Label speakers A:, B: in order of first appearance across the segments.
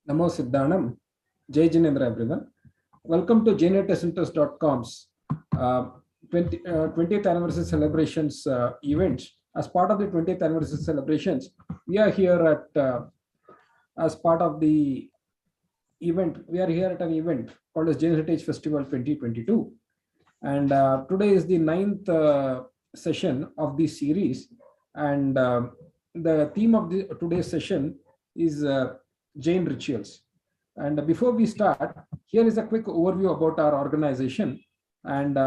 A: Namo Siddhanam. Jai Jinendra, everyone. Welcome to jainetcenters.com's 20th anniversary celebrations event. As part of the 20th anniversary celebrations, we are here as part of the event. We are here at an event called as Jain Heritage Festival 2022. And today is the ninth session of this series. And the theme of today's session is Jain rituals. And before we start, here is a quick overview about our organization. And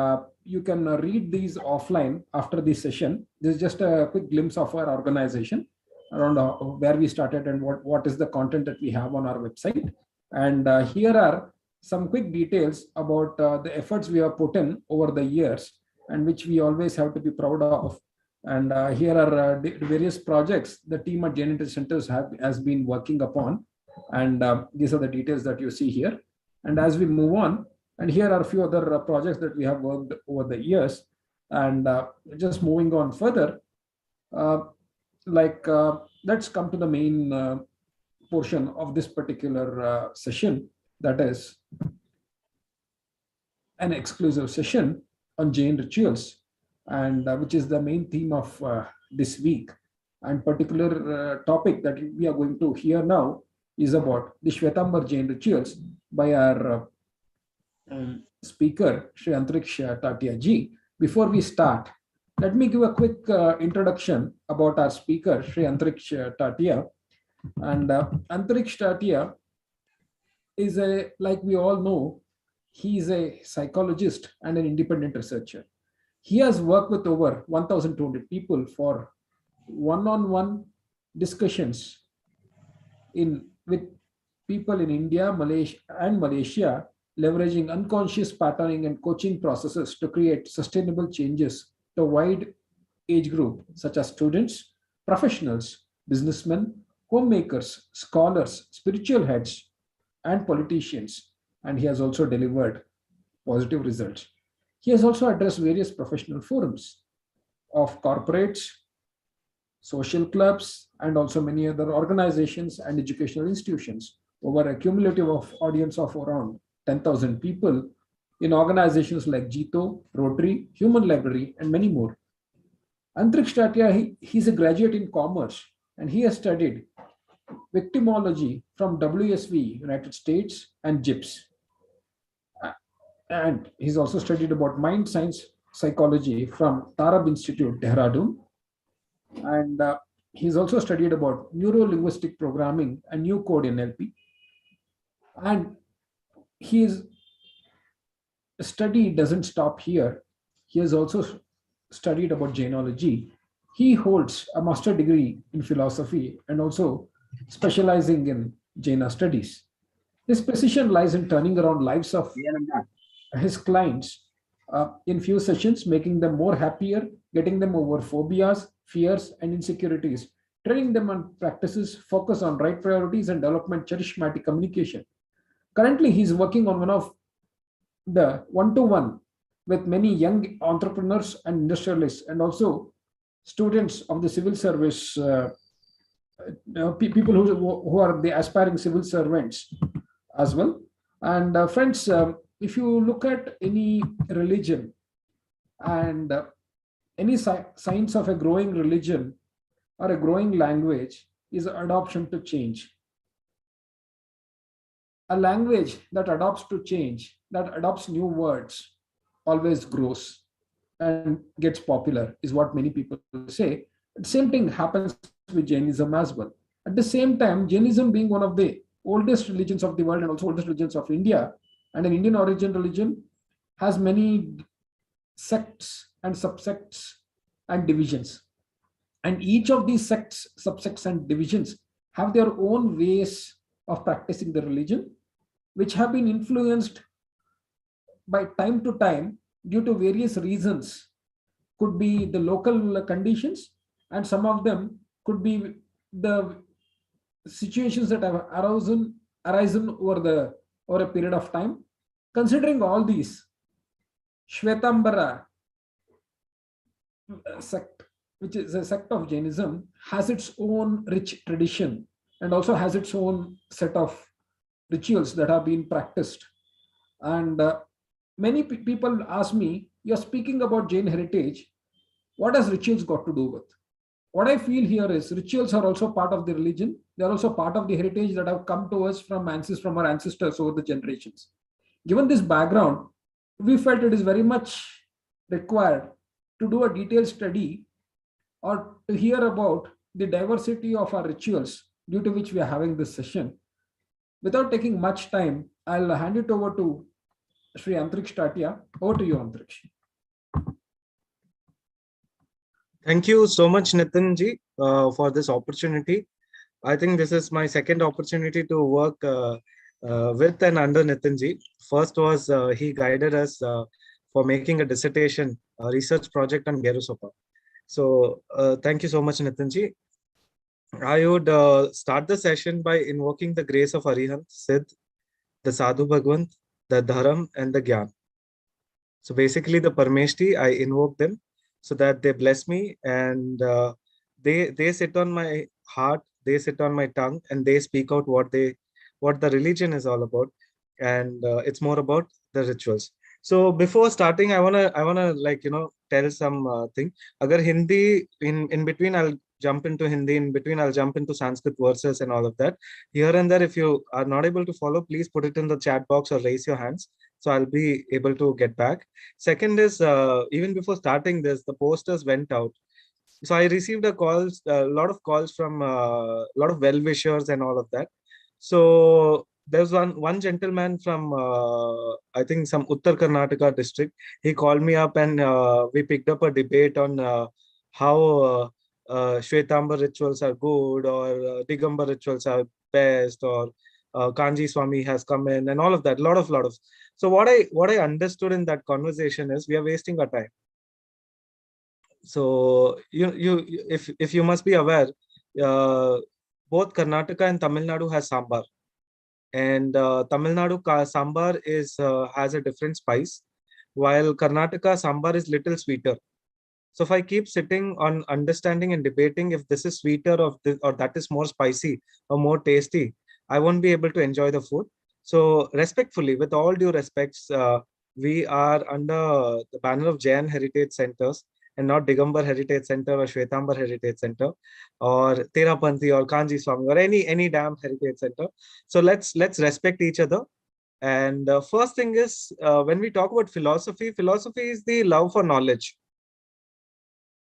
A: you can read these offline after this session. This is just a quick glimpse of our organization around where we started and what is the content that we have on our website. And here are some quick details about the efforts we have put in over the years and which we always have to be proud of. And here are the various projects the team at Jain Centers has been working upon. And these are the details that you see here. And as we move on, and here are a few other projects that we have worked over the years. And just moving on further, let's come to the main portion of this particular session, that is an exclusive session on Jain rituals, and which is the main theme of this week. And particular topic that we are going to hear now is about the Shwetambar Jain rituals by our speaker, Shri Antriksh Tatia ji. Before we start, let me give a quick introduction about our speaker, Shri Antriksh Tatia. And Antriksh Tatia is like we all know, he is a psychologist and an independent researcher. He has worked with over 1,200 people for one-on-one discussions with people in India, Malaysia, leveraging unconscious patterning and coaching processes to create sustainable changes to a wide age group, such as students, professionals, businessmen, homemakers, scholars, spiritual heads, and politicians. And he has also delivered positive results. He has also addressed various professional forums of corporates, social clubs, and also many other organizations and educational institutions, over a cumulative audience of around 10,000 people in organizations like Jito, Rotary, Human Library, and many more. Antriksh Tatia, he's a graduate in commerce, and he has studied victimology from WSV, United States, and JIPS. And he's also studied about mind science psychology from Tarab Institute, Dehradun. And he's also studied about neuro-linguistic programming and new code in NLP. And his study doesn't stop here. He has also studied about Jainology. He holds a master degree in philosophy and also specializing in Jaina studies. His precision lies in turning around lives of his clients in few sessions, making them more happier, getting them over phobias, fears, and insecurities, training them on practices, focus on right priorities, and development charismatic communication. Currently, he's working on one of the one-to-one with many young entrepreneurs and industrialists, and also students of the civil service, people who are the aspiring civil servants as well. And friends, if you look at any religion and any signs of a growing religion or a growing language is adoption to change. A language that adopts to change, that adopts new words, always grows and gets popular, is what many people say. The same thing happens with Jainism as well. At the same time, Jainism being one of the oldest religions of the world and also oldest religions of India, and an Indian origin religion, has many sects and subsects and divisions. And each of these sects, subsects, and divisions have their own ways of practicing the religion, which have been influenced by time to time due to various reasons. Could be the local conditions, and some of them could be the situations that have arisen over a period of time. Considering all these, Shwetambar sect, which is a sect of Jainism, has its own rich tradition and also has its own set of rituals that have been practiced. And many people ask me, you're speaking about Jain heritage. What has rituals got to do with? What I feel here is rituals are also part of the religion. They're also part of the heritage that have come to us from our ancestors over the generations. Given this background, we felt it is very much required to do a detailed study or to hear about the diversity of our rituals due to which we are having this session. Without taking much time, I'll hand it over to Shri Antriksh Tatia. Over to you, Antriksh.
B: Thank you so much, Nitinji, for this opportunity. I think this is my second opportunity to work with and under Nitinji. First was he guided us for making a dissertation, a research project on Gerusopa. So thank you so much, Nitinji. I would start the session by invoking the grace of Arihant, Siddh, the Sadhu Bhagwant, the Dharam, and the Gyan. So basically the Parmeshti, I invoke them so that they bless me, and they sit on my heart, they sit on my tongue, and they speak out what the religion is all about, and it's more about the rituals. So before starting, I wanna tell some thing. Agar Hindi in between, I'll jump into Hindi. In between, I'll jump into Sanskrit verses and all of that. Here and there, if you are not able to follow, please put it in the chat box or raise your hands, so I'll be able to get back. Second is, even before starting this, the posters went out. So I received a lot of calls from a lot of well-wishers and all of that. So there's one gentleman from, I think, some Uttar Karnataka district. He called me up, and we picked up a debate on how Shwetambar rituals are good, or Digambar rituals are best, or Kanji Swami has come in, and all of that. Lot of. So what I understood in that conversation is we are wasting our time. So if you must be aware, both Karnataka and Tamil Nadu has sambar, and Tamil Nadu sambar has a different spice, while Karnataka sambar is little sweeter. So if I keep sitting on understanding and debating if this is sweeter or that is more spicy or more tasty, I won't be able to enjoy the food. So respectfully, with all due respects, we are under the banner of Jain Heritage Centers and not Digambar Heritage Center or Shwetambar Heritage Center or Terapanthi or Kanji Swami or any damn heritage center. So let's respect each other. And first thing is, when we talk about philosophy is the love for knowledge.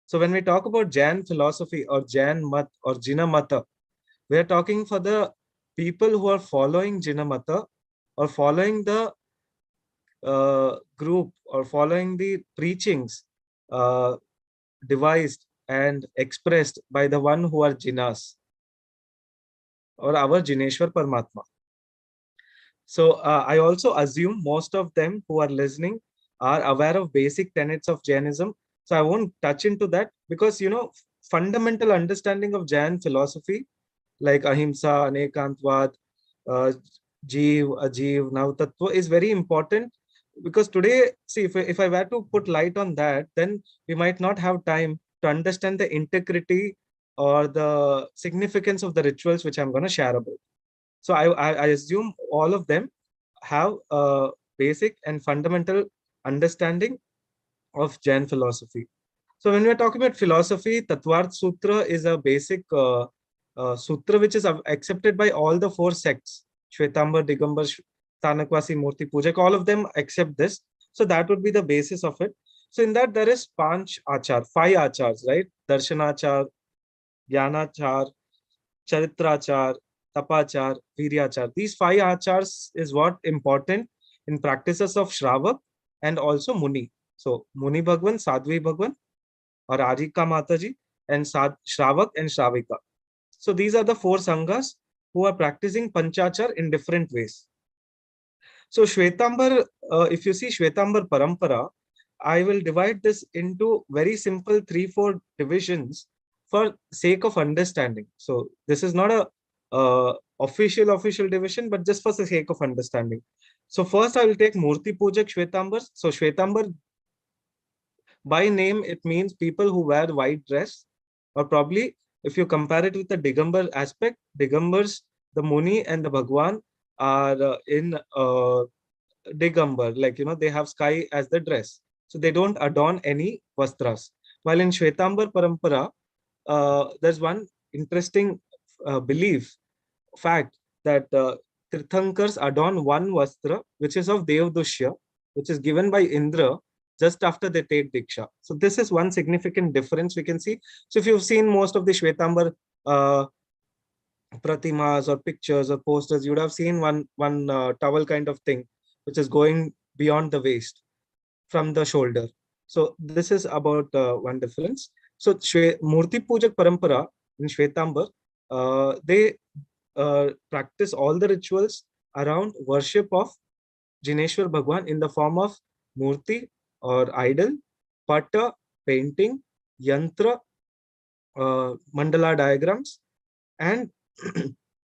B: So when we talk about Jain philosophy or Jain Mat or Jina Mata, we are talking for the people who are following Jina Mata or following the group or following the preachings devised and expressed by the one who are Jinas or our Jineshwar Paramatma. So I also assume most of them who are listening are aware of basic tenets of Jainism. So I won't touch into that because, fundamental understanding of Jain philosophy like Ahimsa, Anekantvad, Jeev, Ajeev, Navtattva is very important, because today, see, if I were to put light on that, then we might not have time to understand the integrity or the significance of the rituals which I'm going to share about. So I assume all of them have a basic and fundamental understanding of Jain philosophy. So when we are talking about philosophy, Tattvart Sutra is a basic sutra which is accepted by all the four sects: Shwetambar, Digambar, Stanakwasi, Murti Pujak. All of them accept this. So that would be the basis of it. So in that there is Panch Achar, 5 Achars, right? Darshanachar, Jnanachar, Charitrachar, Tapachar, Viryachar. These 5 Achars is what important in practices of Shravak and also Muni. So Muni Bhagwan, Sadhvi Bhagwan, or Arika Mataji, and Shravak and Shravika. So these are the 4 Sanghas who are practicing Panchachar in different ways. So Shwetambar, if you see Shwetambar Parampara, I will divide this into very simple 3-4 divisions for sake of understanding. So this is not a official division, but just for the sake of understanding. So first I will take Murti Pujak Shwetambar. So Shwetambar, by name, it means people who wear white dress, or probably if you compare it with the Digambar aspect, Digambars, the Muni and the Bhagwan, are in Digambar, like, they have sky as the dress. So they don't adorn any vastras. While in Shwetambar Parampara, there's one interesting belief, fact, that Tirthankars adorn one vastra, which is of Devdushya, which is given by Indra just after they take Diksha. So this is one significant difference we can see. So if you've seen most of the Shwetambar uh, pratimas or pictures or posters, you would have seen one towel kind of thing, which is going beyond the waist from the shoulder. So this is about one difference. So Murti Pujak Parampara in Shwetambar, they practice all the rituals around worship of Jineshwar Bhagwan in the form of Murti or idol, Pata, painting, Yantra, Mandala diagrams, and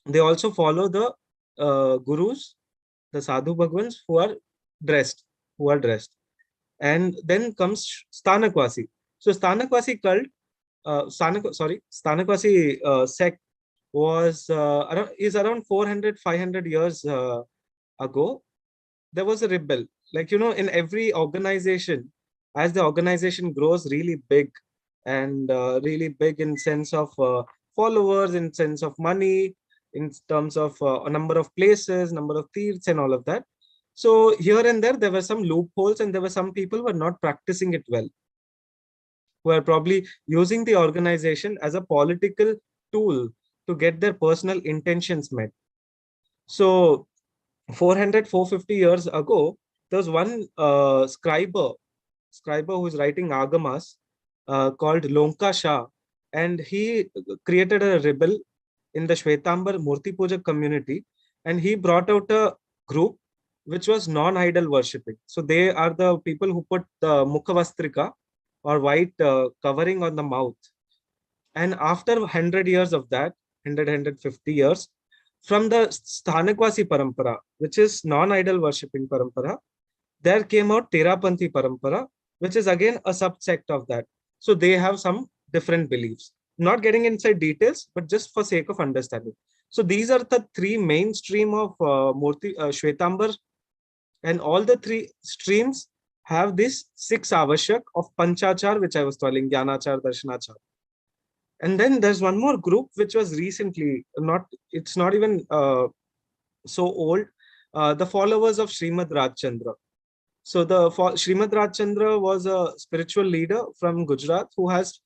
B: they also follow the gurus, the sadhu bhagwans dressed, who are dressed. And then comes Stanakwasi. So Stanakwasi cult, Stanakwasi sect was is around 400, 500 years ago. There was a rebel. Like, in every organization, as the organization grows really big, and really big in sense of followers, in sense of money, in terms of a number of places, number of thieves and all of that. So here and there were some loopholes, and there were some people who were not practicing it well, who are probably using the organization as a political tool to get their personal intentions met. So 400, 450 years ago, there was one scriber who is writing agamas called Lonka Shah, and he created a rebel in the Shwetambar Murti Puja community, and he brought out a group which was non-idol worshipping. So they are the people who put the Mukhavastrika or white covering on the mouth. And after 100 years of that, 100, 150 years, from the Sthanakwasi Parampara, which is non-idol worshipping Parampara, there came out Terapanthi Parampara, which is again a subsect of that. So they have some different beliefs. Not getting inside details, but just for sake of understanding. So these are the three mainstream of Shwetambar, and all the three streams have this 6 avashyak of Panchachar, which I was telling, Jnanachar, Darshanachar. And then there's one more group which was recently, it's not even so old, the followers of Srimad Rajchandra. So Srimad Rajchandra was a spiritual leader from Gujarat who has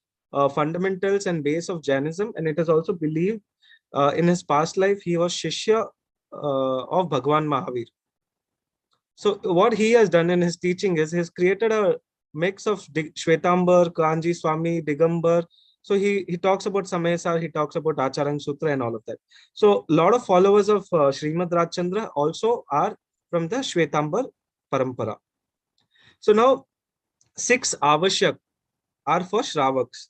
B: fundamentals and base of Jainism, and it is also believed in his past life he was Shishya of Bhagwan Mahavir. So what he has done in his teaching is he's created a mix of Shwetambar, Kanji Swami, Digambar. So he talks about Samayasar, he talks about Acharang Sutra and all of that. So a lot of followers of Srimad Rajchandra also are from the Shwetambar Parampara. So now 6 avashyak are for Shravaks.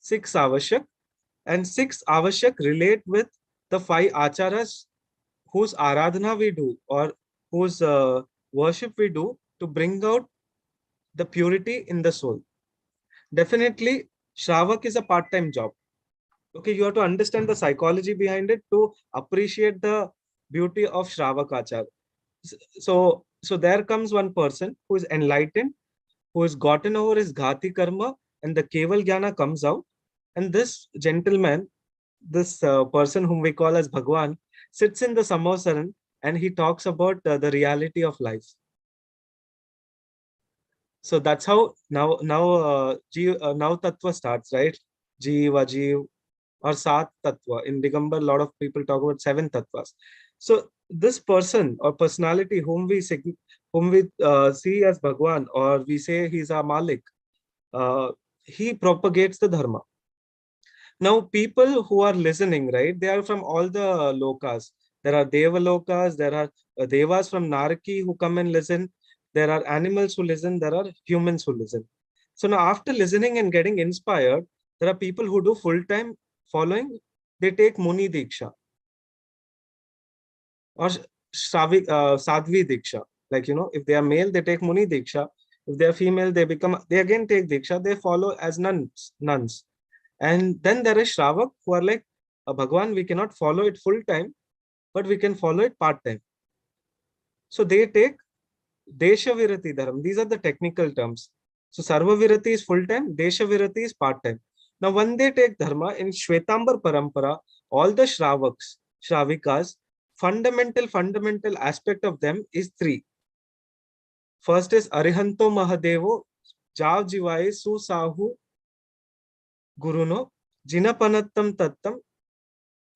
B: 6 avashyak, and 6 avashyak relate with the 5 acharas whose aradhana we do, or whose worship we do to bring out the purity in the soul. Definitely, Shravak is a part-time job. Okay, you have to understand the psychology behind it to appreciate the beauty of Shravak Achar. So there comes one person who is enlightened, who has gotten over his Ghati Karma, and the Keval Jnana comes out. And this gentleman, this person whom we call as Bhagwan, sits in the Samosaran and he talks about the reality of life. So that's how now Tattva starts, right? Jiva, Jiv, or Sat Tattva. In Digambar, a lot of people talk about 7 Tattvas. So this person or personality whom we see as Bhagwan, or we say he's our Malik, he propagates the Dharma. Now, people who are listening, right, they are from all the lokas. There are Deva lokas, there are Devas from Naraki who come and listen. There are animals who listen, there are humans who listen. So now after listening and getting inspired, there are people who do full-time following. They take Muni Diksha or Sadhvi Diksha. Like, if they are male, they take Muni Diksha. If they are female, they again take Diksha. They follow as nuns. And then there is Shravak who are like, Bhagwan, we cannot follow it full time, but we can follow it part-time. So they take Deshavirati Dharam. These are the technical terms. So Sarvavirati is full-time, Deshavirati is part-time. Now, when they take Dharma in Shwetambar Parampara, all the Shravaks, Shravikas, fundamental aspect of them is three. First is Arihanto Mahadevo, Jav Jivai Susahu Guruno, Jinapanattam Tattam.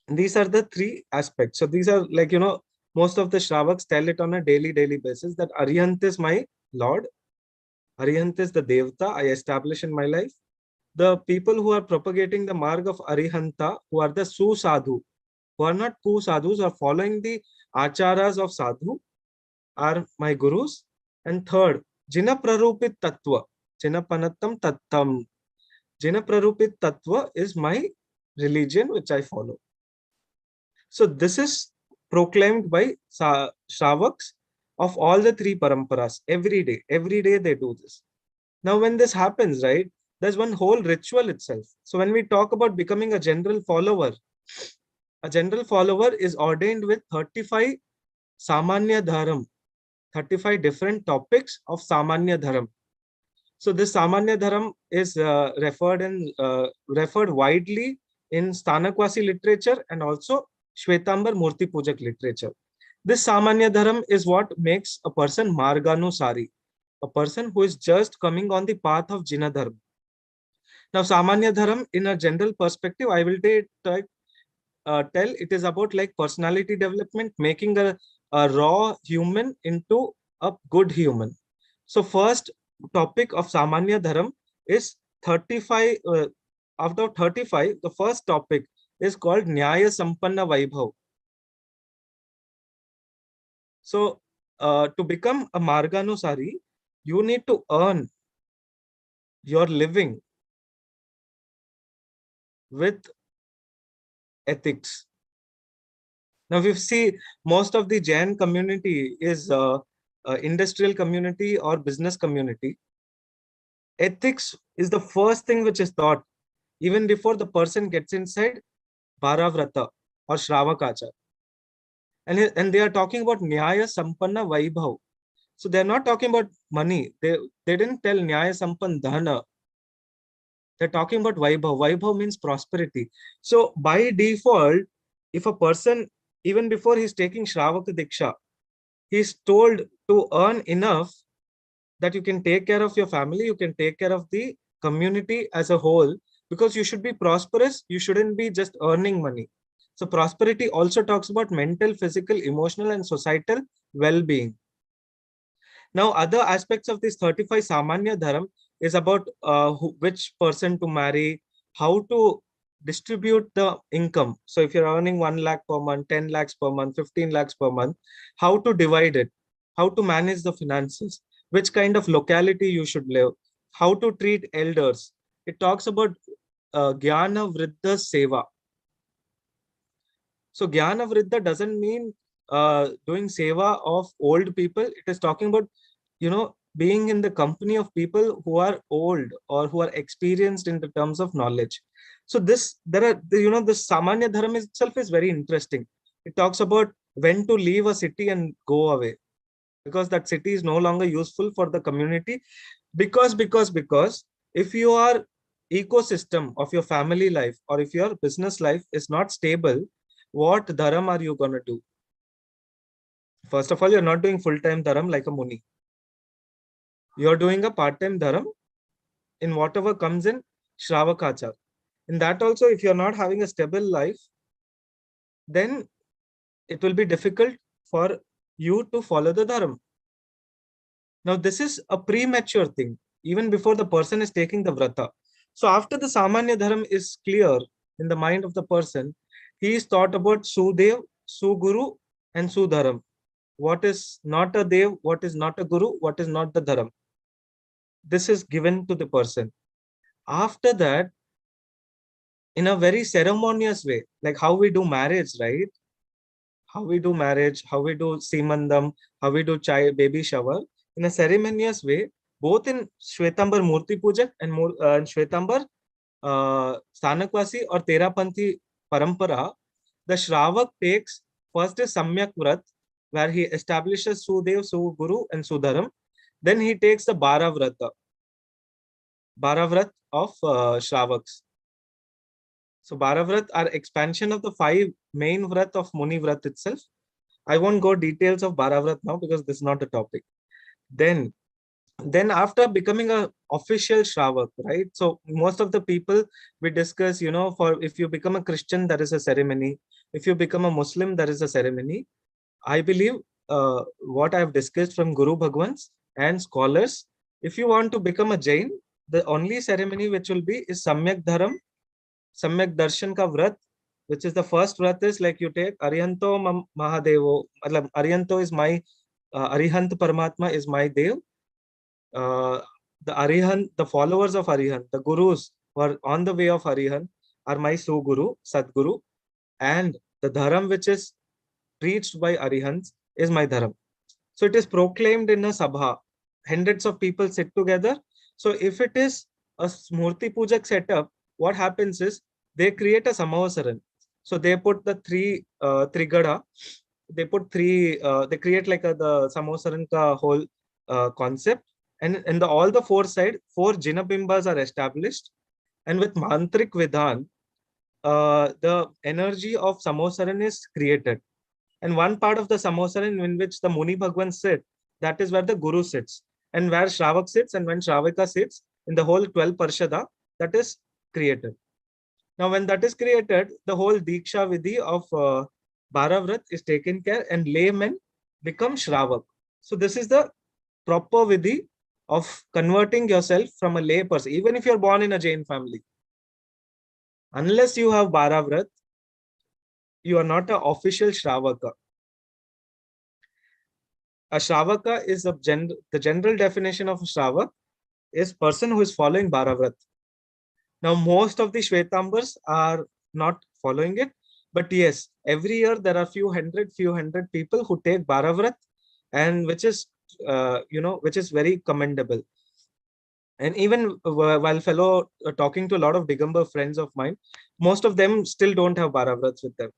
B: These are the three aspects. So these are like, most of the Shravaks tell it on a daily basis that Arihant is my Lord. Arihant is the Devta I establish in my life. The people who are propagating the marg of Arihanta, who are the Susadhu, who are not Kusadhus, are following the Acharas of Sadhu, are my gurus. And third, Jina Prarupit Tattva, Jina Panattam Tattam. Jina Prarupit Tattva is my religion which I follow. So this is proclaimed by Shravaks of all the three paramparas every day. Every day they do this. Now, when this happens, right, there's one whole ritual itself. So when we talk about becoming a general follower is ordained with 35 Samanya Dharam, 35 different topics of Samanya Dharam. So this Samanya Dharam is referred widely in Stanakwasi literature and also Shwetambar Murti Pujak literature. This Samanya Dharam is what makes a person Marganusari, a person who is just coming on the path of Jina Dharma. Now, Samanya Dharam, in a general perspective, I will tell it is about like personality development, making a raw human into a good human. So first topic of Samanya Dharam is 35. Out of 35, the first topic is called Nyaya Sampanna Vaibhav. So to become a Marganusari, you need to earn your living with ethics. Now we see most of the Jain community is industrial community or business community. Ethics is the first thing which is taught even before the person gets inside Bharavrata or Shravakachar. And they are talking about Nyaya Sampanna Vaibhav. So they're not talking about money. They didn't tell Nyaya Sampanna Dhana. They're talking about Vaibhav. Vaibhav means prosperity. So by default, if a person, even before he's taking Shravaka Diksha, he's told to earn enough that you can take care of your family, you can take care of the community as a whole, because you should be prosperous. You shouldn't be just earning money. So prosperity also talks about mental, physical, emotional, and societal well-being. Now, other aspects of this 35 Samanya Dharam is about which person to marry, how to distribute the income. So if you're earning 1 lakh per month, 10 lakhs per month, 15 lakhs per month, how to divide it, how to manage the finances, which kind of locality you should live, how to treat elders. It talks about Jnana Vriddha Seva. So Jnana Vriddha doesn't mean doing seva of old people. It is talking about, being in the company of people who are old or who are experienced in the terms of knowledge. So this Samanya Dharma itself is very interesting. It talks about when to leave a city and go away, because that city is no longer useful for the community. Because if your ecosystem of your family life or if your business life is not stable, what dharam are you going to do? First of all, you're not doing full-time dharam like a muni. You're doing a part-time dharam in whatever comes in Shravakachar. In that also, if you're not having a stable life, then it will be difficult for you to follow the dharam. Now, this is a premature thing, even before the person is taking the vrata. So after the Samanya Dharam is clear in the mind of the person, he is taught about Sudev, Suguru, and Sudharam. What is not a Dev, what is not a Guru, what is not the Dharam. This is given to the person. After that, in a very ceremonious way, like how we do marriage, right? How we do marriage, how we do Simandam, how we do baby shower, in a ceremonious way, both in Shwetambar Murti Pujak and Shwetambar Stanakwasi or Terapanthi Parampara, the Shravak takes First is Samyak Vrat, where he establishes Sudev, Suguru, and Sudharam. Then he takes the Bharavrat of Shravaks. So Bharavrat are expansion of the 5 main Vrat of Muni Vrat itself. I won't go details of Bharavrat now because this is not a topic. Then after becoming a official Shravak, right? So most of the people we discuss, for if you become a Christian, there is a ceremony. If you become a Muslim, there is a ceremony. I believe what I have discussed from Guru Bhagwans and scholars, if you want to become a Jain, the only ceremony which will be is Samyak Dharam, Samyak Darshan ka Vrat, which is the first Vrat is like you take Arihanto Mahadevo, Arihanto is my, Arihant Paramatma is my Dev. The Arihant, the followers of Arihant, the Gurus who are on the way of Arihant are my Suguru, Sadguru, and the Dharam which is preached by Arihants is my Dharam. So it is proclaimed in a Sabha. Hundreds of people sit together. So if it is a Murti Pujak setup, what happens is they create a Samavasaran. So they put the 3 Trigada, they put 3, they create like the Samavasaran ka whole concept. And in all the 4 sides, 4 Jinabimbas are established. And with Mantrik Vidhan, the energy of Samosaran is created. And one part of the Samosaran in which the Muni Bhagwan sit, that is where the Guru sits. And where Shravak sits and when Shravika sits, in the whole 12 Parshada, that is created. Now, when that is created, the whole Diksha Vidhi of Bharavrat is taken care and laymen become Shravak. So this is the proper Vidhi of converting yourself from a lay person, even if you're born in a Jain family. Unless you have Bharavrat, you are not an official Shravaka. A Shravaka is the general definition of a Shravak is person who is following Bharavrat. Now, most of the Shwetambars are not following it, but yes, every year there are few hundred people who take Bharavrat, and which is which is very commendable. And even while talking to a lot of Digambar friends of mine, most of them still don't have Bharavrats with them,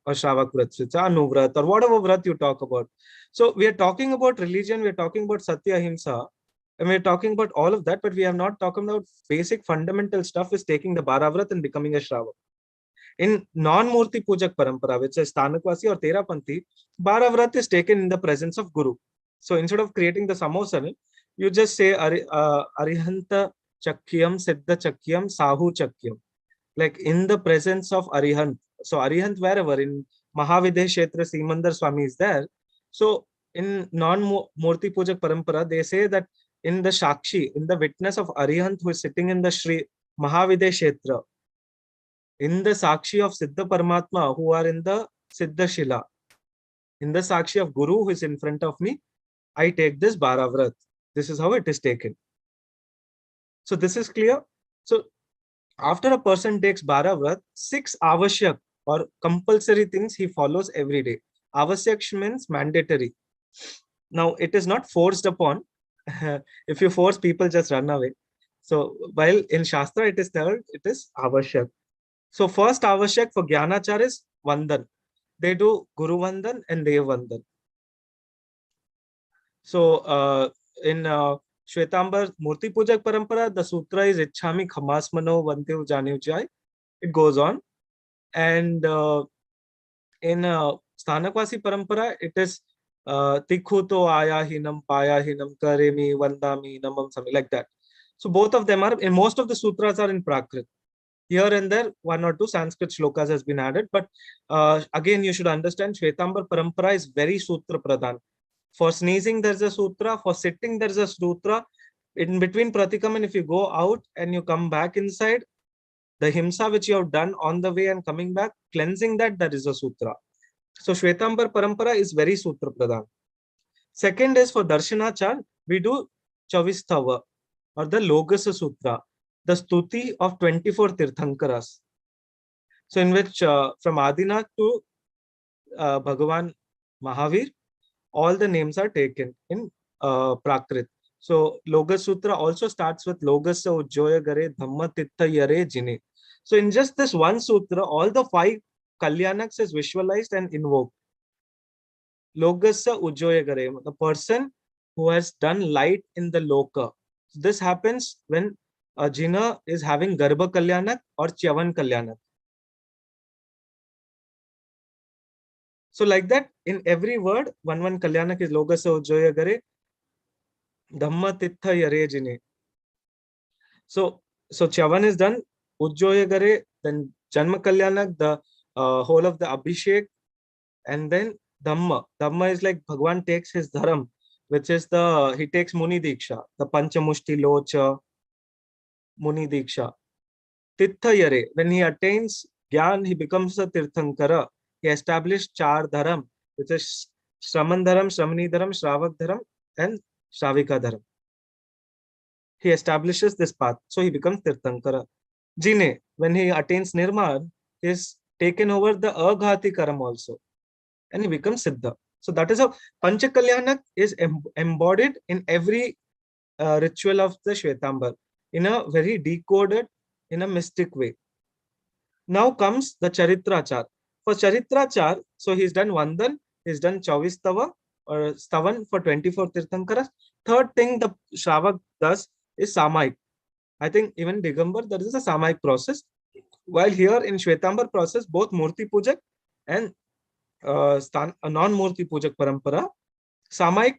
B: or Shravak Vrats, Anuvrat, or whatever Vrat you talk about. So we are talking about religion, we are talking about Satya Ahimsa, and we are talking about all of that, but we have not talked about basic fundamental stuff is taking the Bharavrat and becoming a Shravak. In non-Murti Pujak Parampara, which is Stanakwasi or Terapanthi, Bharavrat is taken in the presence of Guru. So instead of creating the Samosaran, you just say Arihanta Chakyam, Siddha Chakyam, Sahu Chakyam. Like in the presence of Arihant. So Arihant wherever, in Mahavideh Kshetra, Simandar Swami is there. So in non-Murti Pujak Parampara, they say that in the Shakshi, in the witness of Arihant who is sitting in the Shri Mahavideh Kshetra, in the Sakshi of Siddha Paramatma who are in the Siddha Shila, in the Sakshi of Guru who is in front of me, I take this Bharavrat. This is how it is taken. So this is clear. So after a person takes Bharavrat, 6 avashyak or compulsory things he follows every day. Avashyak means mandatory. Now it is not forced upon. If you force, people just run away. So while in Shastra it is told, it is avashyak. So first avashyak for Gyanachar is Vandan. They do Guru Vandan and Dev Vandan. So in Shwetambar Murti Pujak Parampara, the sutra is Ichhami Khamasmano Vantev Janev Jai. It goes on. And in Stanakwasi Parampara, it is Tikhuto Aya Hinam Paya Hinam Karemi Vandami Namam, something like that. So both of them are, in most of the sutras are in Prakrit. Here and there, 1 or 2 Sanskrit shlokas has been added. But again, you should understand Shwetambar Parampara is very sutra pradhan. For sneezing, there's a sutra. For sitting, there's a sutra. In between Pratikaman, if you go out and you come back inside, the himsa which you have done on the way and coming back, cleansing that, that is a sutra. So Shwetambar Parampara is very sutra pradhan. Second is for Darshanachar, we do Chavistava or the Logasa Sutra, the stuti of 24 Tirthankaras. So in which from Adinath to Bhagavan Mahavir, all the names are taken in Prakrit. So Loga Sutra also starts with Logasa Ujjoya Gare Dhamma Titta Yare Jine. So in just this one sutra, all the 5 Kalyanaks is visualized and invoked. Logasa ujjoyagare, the person who has done light in the loka. This happens when a jina is having Garbha Kalyanak or Chyavan Kalyanak. So like that, in every word, one Kalyanak is Logasa ujjoyagare, Dhamma Titha Yare Jine. So Chyavan is done, ujjoyagare, then Janma Kalyanak, the whole of the Abhishek, and then Dhamma. Dhamma is like Bhagwan takes his dharam, which is he takes Muni Diksha, the Panchamushti Locha, Muni Diksha. Tirtha Yare, when he attains Gyan, he becomes a Tirthankara. He established Char Dharam, which is Shraman Dharam, Shramani Dharam, Shravak Dharam, and Shravika Dharam. He establishes this path, so he becomes Tirthankara. Jine, when he attains Nirman, he is taken over the Aghati Karam also, and he becomes Siddha. So that is how Panchakalyanak is embodied in every ritual of the Shwetambar in a very decoded, in a mystic way. Now comes the Charitrachar. For Charitrachar, so he's done Vandan, he's done Chavistava or Stavan for 24 Tirthankaras. Third thing the Shravak does is Samaik. I think even Digambar, there is a Samaik process. While here in Shwetambar process, both Murti Pujak and non-Murti Pujak Parampara, Samaik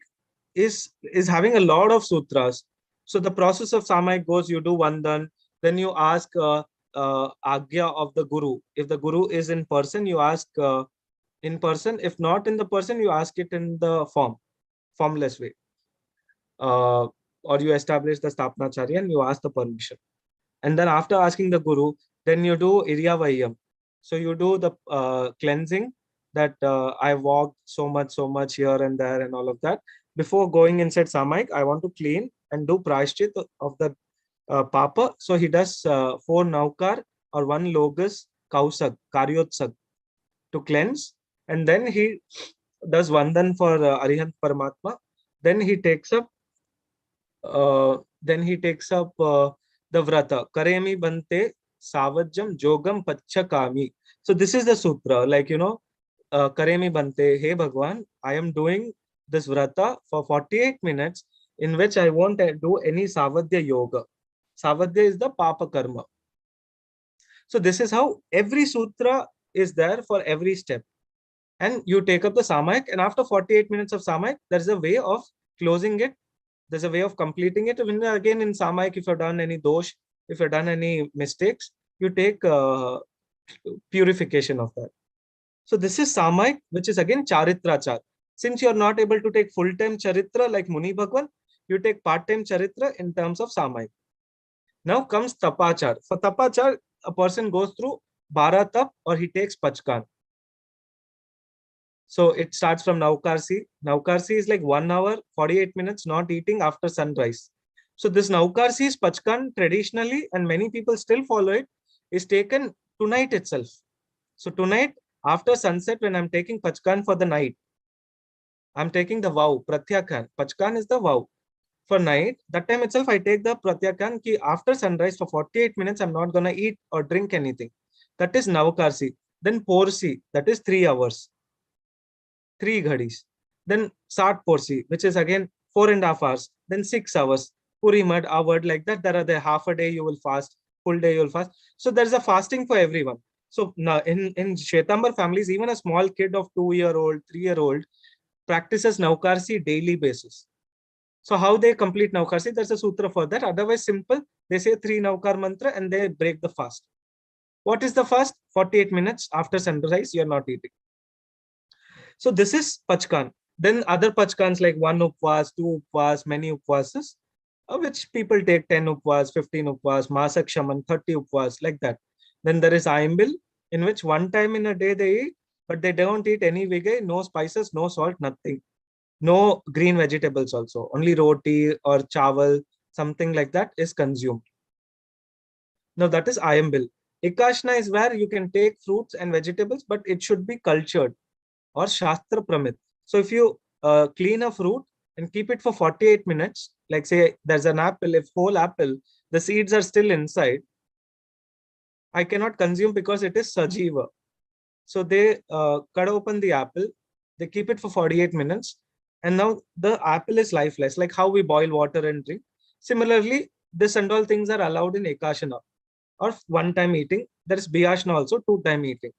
B: is having a lot of sutras. So the process of Samaik goes, you do Vandan, then you ask Agya of the Guru. If the Guru is in person, you ask in person. If not in the person, you ask it in the formless way. Or you establish the Stapnacharya and you ask the permission. And then after asking the Guru, then you do Iryavayam. So you do the cleansing that I walked so much here and there and all of that. Before going inside Samaik, I want to clean and do Prashchit of the Papa. So he does 4 Naukar or 1 Logus Kausag, Karyotsag to cleanse. And then he does Vandan for Arihant Paramatma. Then he takes up the Vrata. Karemi Bante Savajam Jogam Pachakami. So this is the sutra, like, Karemi Bante, hey Bhagwan, I am doing this Vrata for 48 minutes in which I won't do any Savadya Yoga. Savadya is the Papa Karma. So this is how every sutra is there for every step. And you take up the Samaik, and after 48 minutes of Samaik, there's a way of closing it. There's a way of completing it. When again in Samaik, if you've done any dosh, if you've done any mistakes, you take purification of that. So this is Samaik, which is again Charitrachar. Since you're not able to take full-time Charitra like Muni Bhagwan, you take part-time Charitra in terms of Samaik. Now comes Tapachar. For Tapachar, a person goes through Bharatap or he takes Pachkan. So it starts from Naukarsi. Naukarsi is like 1 hour, 48 minutes not eating after sunrise. So this Naukarsi's Pachkan traditionally, and many people still follow it, is taken tonight itself. So tonight, after sunset, when I'm taking Pachkan for the night, I'm taking the vow, Pratyakan. Pachkan is the vow. For night, that time itself, I take the Pratyakan ki after sunrise for 48 minutes, I'm not going to eat or drink anything. That is Navakarsi. Then Porsi, that is 3 hours. 3 ghadis. Then Sat Porsi, which is again 4.5 hours. Then 6 hours. Puri Mad, hour, like that. There are the half a day you will fast, full day you will fast. So there's a fasting for everyone. So now in Shwetambar families, even a small kid of 2-year-old, 3-year-old practices Naukarsi daily basis. So how they complete Naukarsi, there's a sutra for that. Otherwise, simple. They say 3 Naukar mantra and they break the fast. What is the fast? 48 minutes after sunrise, you're not eating. So this is Pachkan. Then other Pachkans like 1 Upvas, 2 Upvas, many Upvases, which people take 10 Upvas, 15 Upvas, Masak Shaman, 30 Upvas, like that. Then there is Aimbil, in which one time in a day they eat, but they don't eat any veggie, no spices, no salt, nothing. No green vegetables also. Only roti or chawal, something like that is consumed. Now that is Ayambil. Ekashna is where you can take fruits and vegetables, but it should be cultured or Shastra Pramit. So if you clean a fruit and keep it for 48 minutes, like say there's an apple, if whole apple, the seeds are still inside, I cannot consume because it is Sajiva. So they cut open the apple, They keep it for 48 minutes. And now the apple is lifeless, like how we boil water and drink. Similarly, this and all things are allowed in Ekashana or one-time eating. There is Biyashna also, two-time eating.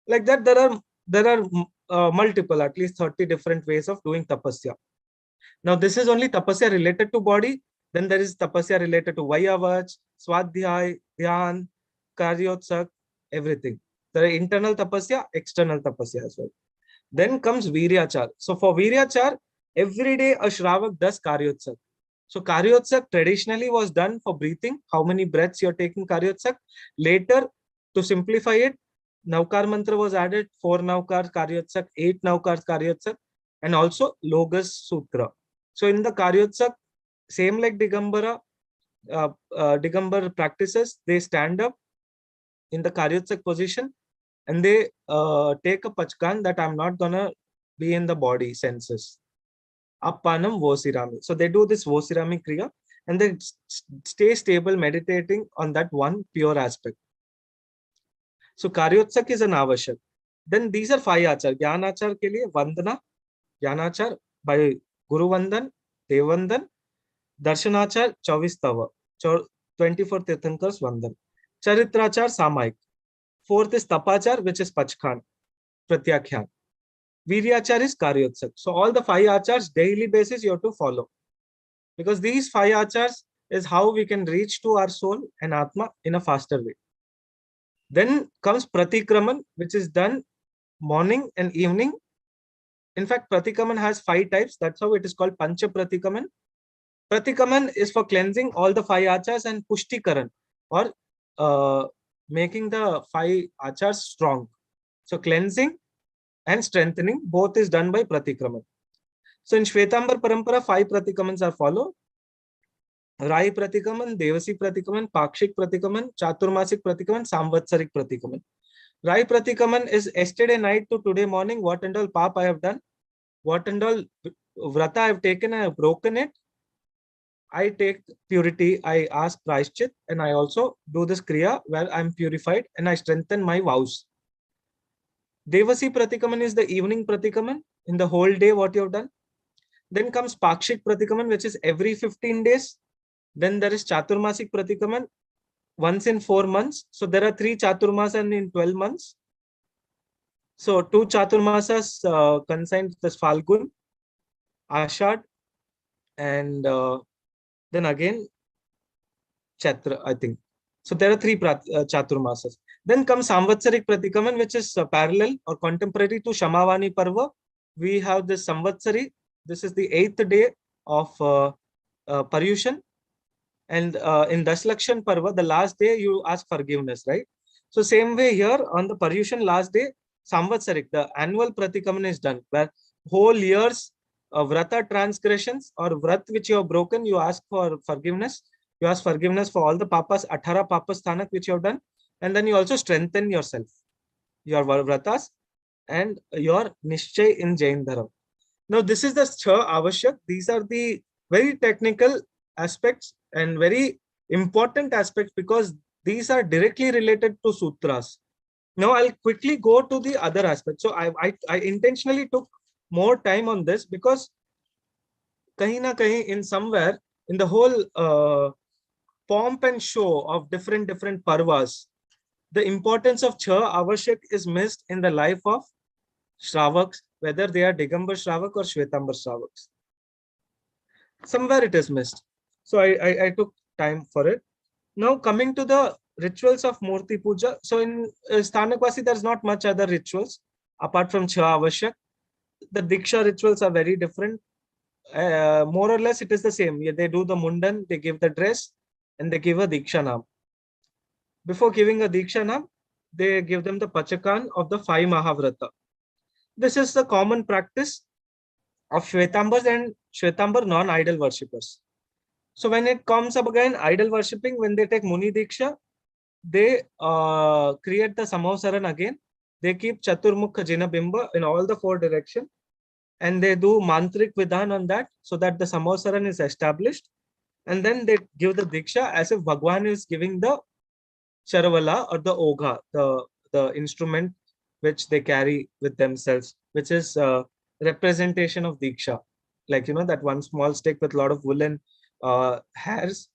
B: Like that, there are multiple, at least 30 different ways of doing tapasya. Now, this is only tapasya related to body. Then there is tapasya related to Vayavach, Swadhyay, Dhyan, Karyotsak, everything. There are internal tapasya, external tapasya as well. Then comes Viryachar. So for Viryachar, every day a Shravak does Karyotsak. So Karyotsak traditionally was done for breathing, how many breaths you're taking Karyotsak. Later, to simplify it, Navkar mantra was added, 4 Navkar Karyotsak, 8 Navkar Karyotsak, and also Logas Sutra. So in the Karyotsak, same like Digambara, Digambar practices, they stand up in the Karyotsak position and they take a pachkan that I'm not gonna be in the body senses. Appanam Vosirami. So they do this Vosirami Kriya and they stay stable meditating on that one pure aspect. So Karyotsak is an avashak. Then these are 5 achar. Gyanachar ke liye Vandana, Gyanachar by Guru Vandan, Devandan, Darshanachar 24 Tava, 24 Tirthankars Vandan. Charitrachar Samayik. 4th is Tapachar, which is Pachkhan, Pratyakhyan. Viryachar is Karyotsak. So all the 5 achars, daily basis you have to follow. Because these 5 achars is how we can reach to our soul and Atma in a faster way. Then comes Pratikraman, which is done morning and evening. In fact, Pratikraman has 5 types. That's how it is called Pancha Pratikaman. Pratikaman is for cleansing all the 5 achars and Pushtikaran, or making the 5 achars strong. So cleansing and strengthening both is done by Pratikraman. So in Shwetambar Parampara, 5 Pratikamans are followed. Rai Pratikaman, Devasi Pratikaman, Pakshik Pratikaman, Chaturmasik Pratikaman, Samvatsarik Pratikaman. Rai Pratikaman is yesterday night to today morning, what and all pap I have done, what and all vrata I have taken, I have broken it. I take purity, I ask Praishchit, and I also do this Kriya where I am purified and I strengthen my vows. Devasi Pratikaman is the evening Pratikaman, in the whole day what you have done. Then comes Pakshik Pratikaman, which is every 15 days. Then there is Chaturmasik Pratikaman, once in 4 months. So there are 3 Chaturmasas in 12 months. So 2 Chaturmasas consigned this Falgun, Ashad, and then again Chatra, I think. So there are 3 Chaturmasas. Then comes Samvatsarik Pratikaman, which is parallel or contemporary to Shamavani Parva. We have this Samvatsari. This is the 8th day of Paryushan. And in Dashlakshan Parva, the last day you ask forgiveness, right? So same way here on the Paryushan last day, Samvatsarik, the annual Pratikaman is done, where whole year's vrata transgressions or vrat which you have broken, you ask for forgiveness. You ask forgiveness for all the papas, 18 papas thanak which you have done. And then you also strengthen yourself, your vratas and your nishchay in Jain Dharam. Now this is the Chha Avashyak. These are the very technical aspects and very important aspects because these are directly related to sutras. Now I'll quickly go to the other aspects. So I intentionally took more time on this because kahin na kahin in somewhere in the whole pomp and show of different parvas, the importance of Chha Avashyak is missed in the life of Shravaks, whether they are Digambar Shravak or Shwetambar Shravaks. Somewhere it is missed. So I took time for it. Now coming to the rituals of Murti Puja. So in Sthanakvasi, there's not much other rituals apart from Chha Avashyak. The Diksha rituals are very different. More or less it is the same. They do the Mundan, they give the dress and they give a Diksha Nam. Before giving a Diksha Nam, they give them the Pachakan of the 5 Mahavrata. This is the common practice of Shwetambars and Shwetambar non-idol worshippers. So when it comes up again, idol worshipping, when they take Muni Diksha, they create the Samavsaran again. They keep Chaturmukha Jina Bimba in all the 4 directions. And they do Mantrik Vidhan on that so that the Samavsaran is established. And then they give the Diksha as if Bhagwan is giving the Charavala or the Ogha, the instrument which they carry with themselves. which is representation of Diksha. Like, that one small stick with a lot of woolen hairs.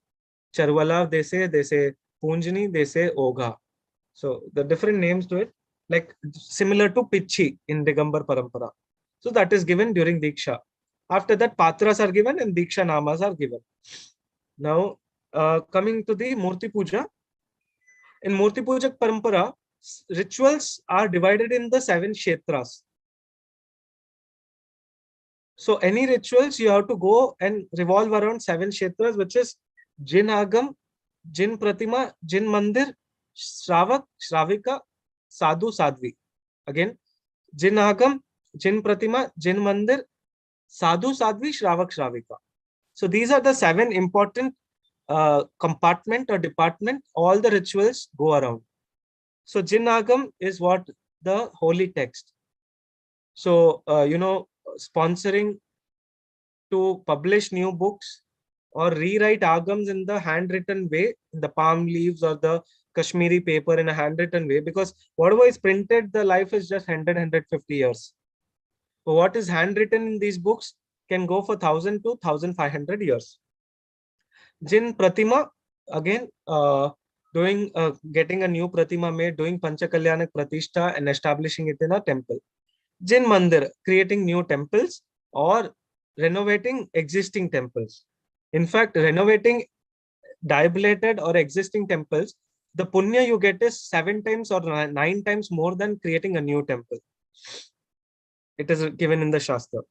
B: Charwala, they say Punjani, they say Ogha. So the different names to it, like similar to Pichi in Digambar Parampara. So that is given during Diksha. After that, Patras are given and Diksha Namas are given. Now, coming to the Murti Puja. In Murti Puja Parampara, rituals are divided in the 7 Kshetras. So any rituals, you have to go and revolve around 7 Kshetras, which is Jin Agam, Jin Pratima, Jin Mandir, Shravak, Shravika, Sadhu, Sadhvi. Again, Jin Agam, Jin Pratima, Jin Mandir, Sadhu, Sadhvi, Shravak, Shravika. So these are the 7 important compartment or department all the rituals go around. So Jin Agam is what? The holy text. So, sponsoring to publish new books or rewrite agams in the handwritten way, in the palm leaves or the Kashmiri paper in a handwritten way, because whatever is printed, the life is just 150 years. So what is handwritten in these books can go for 1000 to 1500 years. Jin Pratima, again, getting a new Pratima made, doing Panchakalyanak Pratishta and establishing it in a temple. Jin Mandir, creating new temples or renovating existing temples. In fact, renovating dilapidated or existing temples, the punya you get is 7 times or 9 times more than creating a new temple. It is given in the Shastra.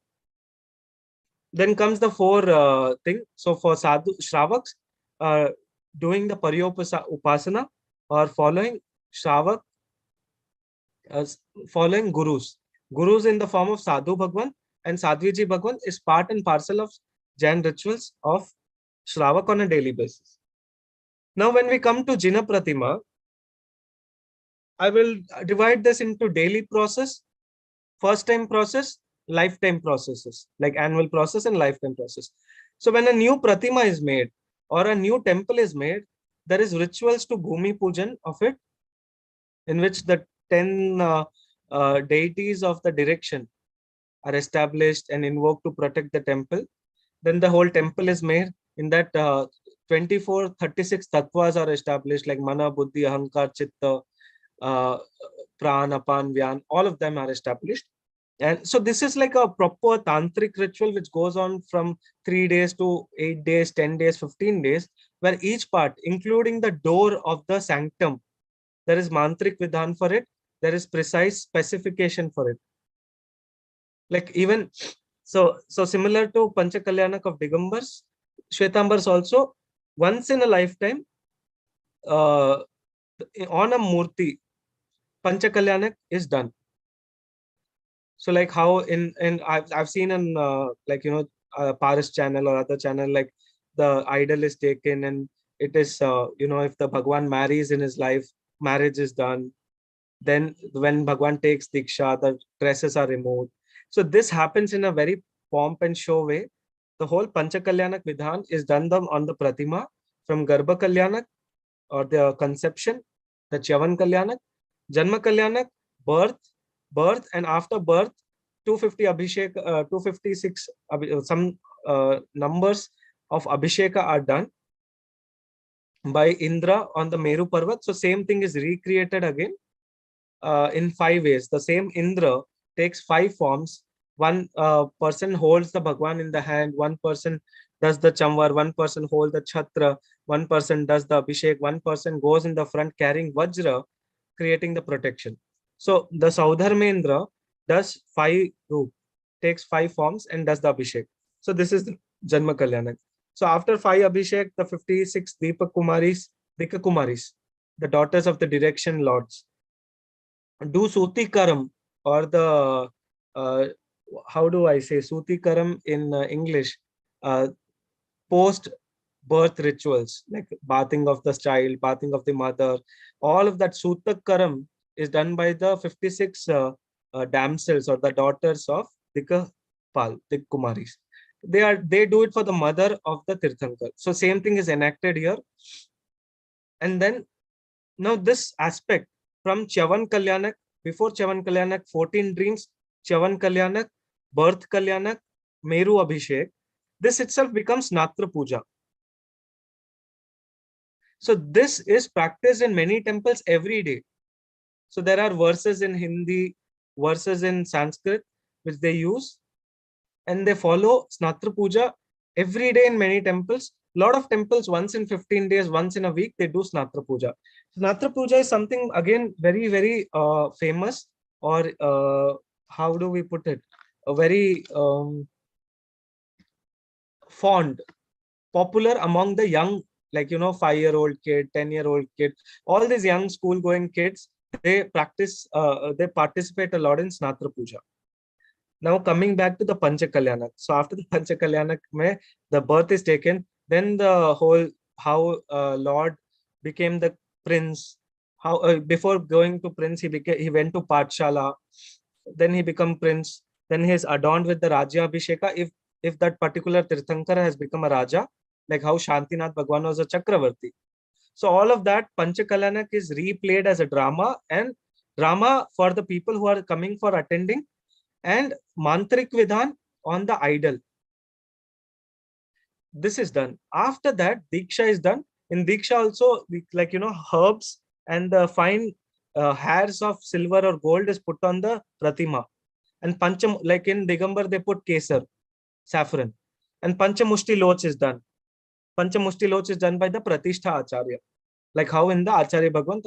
B: Then comes the 4 thing. So for sadhu shravaks, doing the upasana or following shravak, following gurus. Gurus in the form of Sadhu Bhagwan and Sadhviji Bhagwan is part and parcel of Jain rituals of Shravak on a daily basis. Now, when we come to Jina Pratima, I will divide this into daily process, first time process, lifetime processes, like annual process and lifetime process. So when a new Pratima is made or a new temple is made, there is rituals to Bhumi Pujan of it, in which the 10 deities of the direction are established and invoked to protect the temple. Then the whole temple is made. In that 36 tattvas are established, like Mana, Buddhi, Ahankar, Chitta, Pran, Apan, Vyan, all of them are established. And so this is like a proper tantric ritual which goes on from 3 days to 8 days, 10 days, 15 days, where each part, including the door of the sanctum, there is mantric vidhan for it. There is precise specification for it. Like even so similar to Panchakalyanak of Digambars, Shwetambars also once in a lifetime on a murti, Panchakalyanak is done. So like how in I've seen in Paris channel or other channel, like the idol is taken and it is if the Bhagwan marries in his life, marriage is done. Then when Bhagwan takes Diksha, the dresses are removed. So this happens in a very pomp and show way. The whole Panchakalyanak Vidhan is done on the Pratima from Garbha Kalyanak or the conception, the Chavan Kalyanak, Janma Kalyanak, birth, and after birth, 250 Abhishek, 256 some numbers of Abhisheka are done by Indra on the Meru Parvat. So same thing is recreated again in 5 ways. The same Indra takes 5 forms. One person holds the Bhagwan in the hand, one person does the Chamvar, one person holds the Chhatra, one person does the Abhishek, one person goes in the front carrying Vajra, creating the protection. So the Saudharmendra does 5 roop, takes 5 forms and does the Abhishek. So this is the Janma Kalyanak. So after 5 Abhishek, the 56 Dika Kumaris, the daughters of the direction lords, do Suti Karam, or the how do I say Suti Karam in English? Post birth rituals, like bathing of the child, bathing of the mother, all of that Sutak Karam is done by the 56 damsels or the daughters of Dika Kumaris. They do it for the mother of the Tirthankar. So same thing is enacted here. And then now this aspect from Chavan Kalyanak, before Chavan Kalyanak, 14 dreams Chavan Kalyanak, Birth Kalyanak, Meru Abhishek, this itself becomes Natra Puja. So this is practiced in many temples every day. So there are verses in Hindi, verses in Sanskrit, which they use, and they follow Snatra Puja every day in many temples. Lot of temples, once in 15 days, once in a week, they do Snatra Puja. Snatra Puja is something, again, very, very famous, or how do we put it? A very fond, popular among the young, like, 5-year-old kid, 10-year-old kid, all these young school going kids, they participate a lot in Snatra Puja. Now coming back to the Panchakalyanak. So after the Panchakalyanak, the birth is taken, then the whole, how Lord became the prince, how before going to prince, he went to Pathshala, then he become prince, then he is adorned with the Raja Abhisheka, if that particular Tirthankara has become a Raja, like how Shantinath Bhagwan was a Chakravarti. So all of that Panchakalyanak is replayed as a drama, and drama for the people who are coming for attending, and Mantrik Vidhan on the idol. This is done. After that, Diksha is done. In Diksha also, like, herbs and the fine hairs of silver or gold is put on the Pratima. And Pancham, like in Digambar, they put Kesar, saffron. And Panchamushti Loch is done. Panchamushti Loch is done by the Pratishtha Acharya. Like how in the Acharya Bhagwant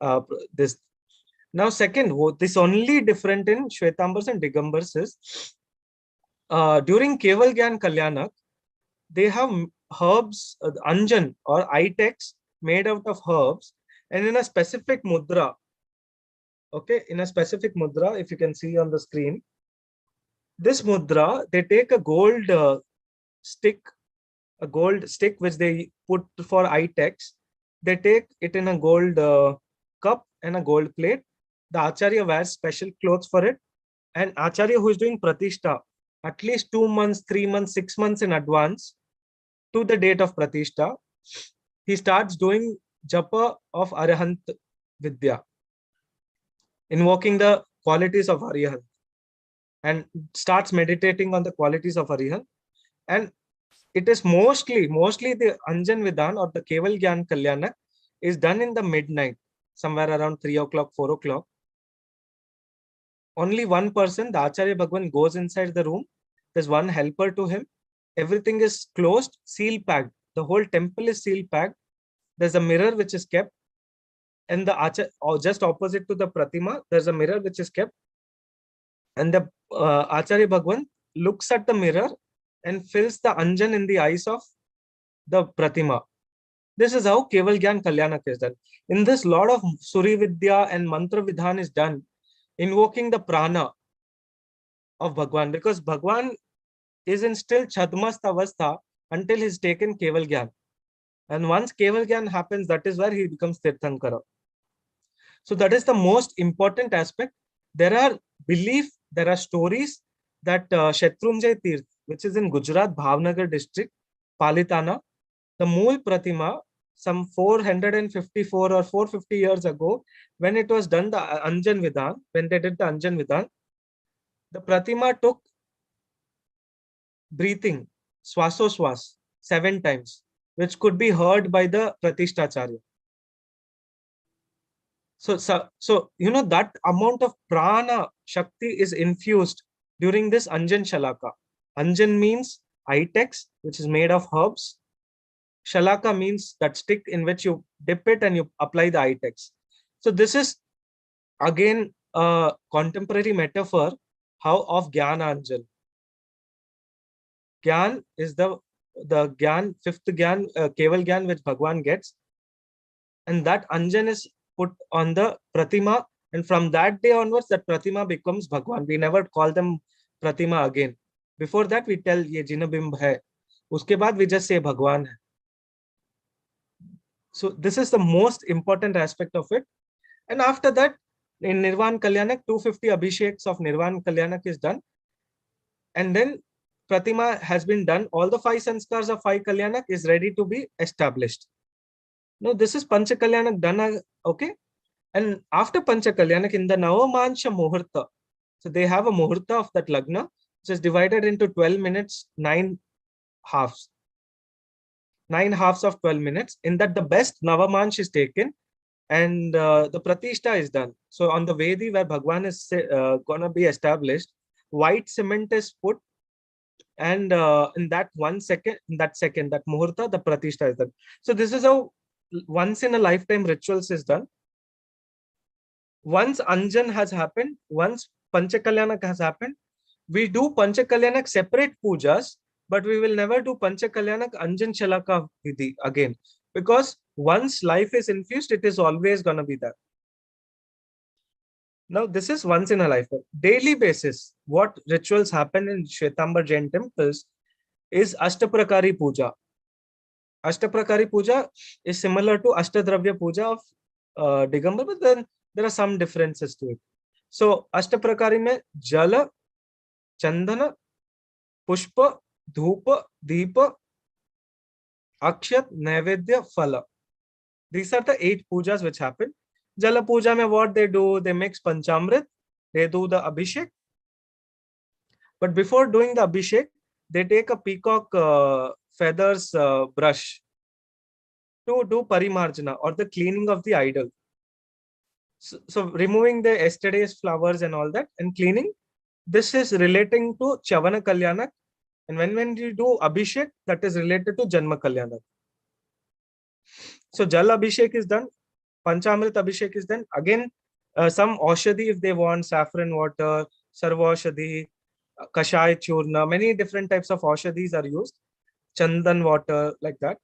B: of this. Now, second, this only different in Shwetambars and Digambars is during Keval Gyan Kalyanak, they have herbs, anjan or itex made out of herbs, and in a specific mudra. Okay, in a specific mudra, if you can see on the screen, this mudra, they take a gold stick which they put for itex. They take it in a gold cup and a gold plate. The Acharya wears special clothes for it. And Acharya who is doing Pratishtha, at least 2 months, 3 months, 6 months in advance to the date of Pratishtha, he starts doing Japa of Arahant Vidya, invoking the qualities of Arihant, and starts meditating on the qualities of Arihant. And it is mostly the Anjan Vidhan or the Keval Gyan Kalyanak is done in the midnight, somewhere around 3 o'clock, 4 o'clock. Only one person, the Acharya Bhagwan, goes inside the room. There's one helper to him. Everything is closed, seal packed. The whole temple is seal packed. There's a mirror which is kept. And the just opposite to the Pratima, there's a mirror which is kept. And the Acharya Bhagwan looks at the mirror and fills the Anjan in the eyes of the Pratima. This is how Keval Gyan Kalyanak is done. In this, lot of Suri Vidya and Mantra Vidhan is done, invoking the prana of Bhagwan, because Bhagwan is in still Chadmast Avastha until he's taken Keval Gyan. And once Keval Gyan happens, that is where he becomes Tirthankara. So that is the most important aspect. There are belief, there are stories that Shwetambar Jain, which is in Gujarat, Bhavnagar district, Palitana, the Mool Pratima, some 454 or 450 years ago, when it was done, the Anjan Vidhan, when they did the Anjan Vidhan, the Pratima took breathing, swasoswas, 7 times, which could be heard by the Pratishtacharya. So, that amount of prana, shakti is infused during this Anjan Shalaka. Anjan means itex, which is made of herbs. Shalaka means that stick in which you dip it and you apply the itex. So this is again a contemporary metaphor of Jnana Anjan. Gyan is the Gyan, fifth Gyan, Keval Gyan which Bhagwan gets. And that Anjan is put on the Pratima. And from that day onwards, that Pratima becomes Bhagwan. We never call them Pratima again. Before that, we tell ye Jinabimb hai. Uske baad we just say Bhagwan hai. So this is the most important aspect of it. And after that, in Nirvan Kalyanak, 250 Abhisheks of Nirvan Kalyanak is done. And then Pratima has been done. All the 5 sanskars of 5 Kalyanak is ready to be established. Now, this is Pancha Kalyanak done, okay? And after Pancha Kalyanak, in the Navamansha Muhurta, So they have a muhurta of that lagna, which is divided into 12 minutes, 9 halves. 9 halves of 12 minutes. In that, the best Navamansh is taken and the Pratishta is done. So on the Vedi where Bhagwan is gonna be established, white cement is put, and in that 1 second, that muhurta, the Pratishta is done. So this is how once in a lifetime rituals is done. Once Anjan has happened, once Panchakalyanak has happened, we do Panchakalyanak separate pujas, but we will never do Panchakalyanak Anjan Chalaka Vidhi again. Because once life is infused, it is always going to be there. Now, this is once in a lifetime. Daily basis, what rituals happen in Shwetambar Jain temples is Ashtaprakari Puja. Ashtaprakari Puja is similar to Ashtadravya Puja of Digambar, but then there are some differences to it. So, Ashtaprakari mein Jala, Chandana, Pushpa, Dhupa, Deepa, Akshat, Naivedya, Phala. These are the 8 pujas which happen. Jala Puja mein what they do, they mix Panchamrit, they do the Abhishek. But before doing the Abhishek, they take a peacock feathers brush to do Parimarjana or the cleaning of the idol. So removing the yesterday's flowers and all that and cleaning, this is relating to Chavana Kalyanak. And when you do Abhishek, that is related to Janma Kalyanak. So Jal Abhishek is done, Panchamrit Abhishek is done. Again, some Aushadhi if they want, saffron water, Sarva Aushadhi, Kashai Churna, many different types of Aushadhis are used. Chandan water, like that.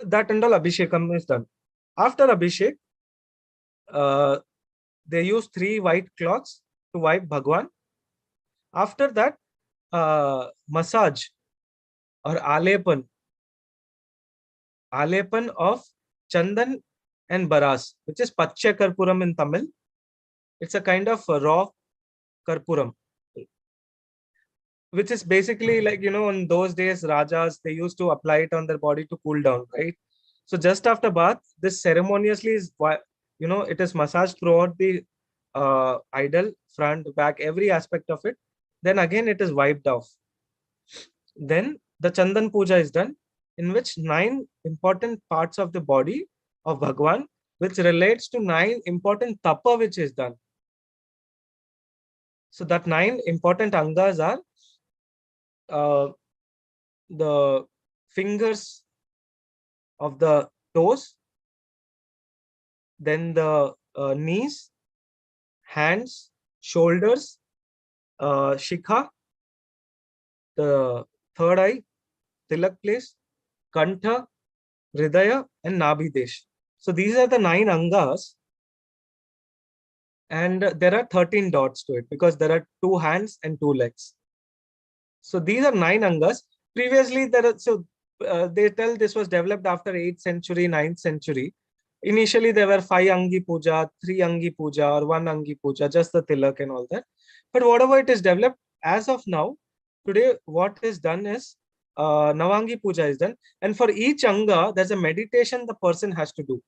B: That and all Abhishekam is done. After Abhishek, they use 3 white cloths to wipe Bhagwan. After that, massage or alepan of Chandan and Baras, which is Pacha Karpuram in Tamil. It's a kind of raw Karpuram, which is basically like, in those days, Rajas, they used to apply it on their body to cool down, right? So just after bath, this ceremoniously is, it is massaged throughout the idol, front, back, every aspect of it. Then again, it is wiped off. Then the Chandan Puja is done, in which 9 important parts of the body of Bhagwan, which relates to 9 important tapa which is done. So that 9 important angas are the fingers of the toes, then the knees, hands, shoulders, shikha, the third eye, tilak place, kantha, hridaya, and nabhidesh. So these are the 9 angas, and there are 13 dots to it because there are 2 hands and 2 legs. So these are 9 angas. Previously, they tell this was developed after 8th century, 9th century. Initially, there were 5 Angi Puja, 3 Angi Puja, or 1 Angi Puja, just the tilak and all that. But whatever it is developed, as of now, today, what is done is Navangi Puja is done. And for each Anga, there's a meditation the person has to do.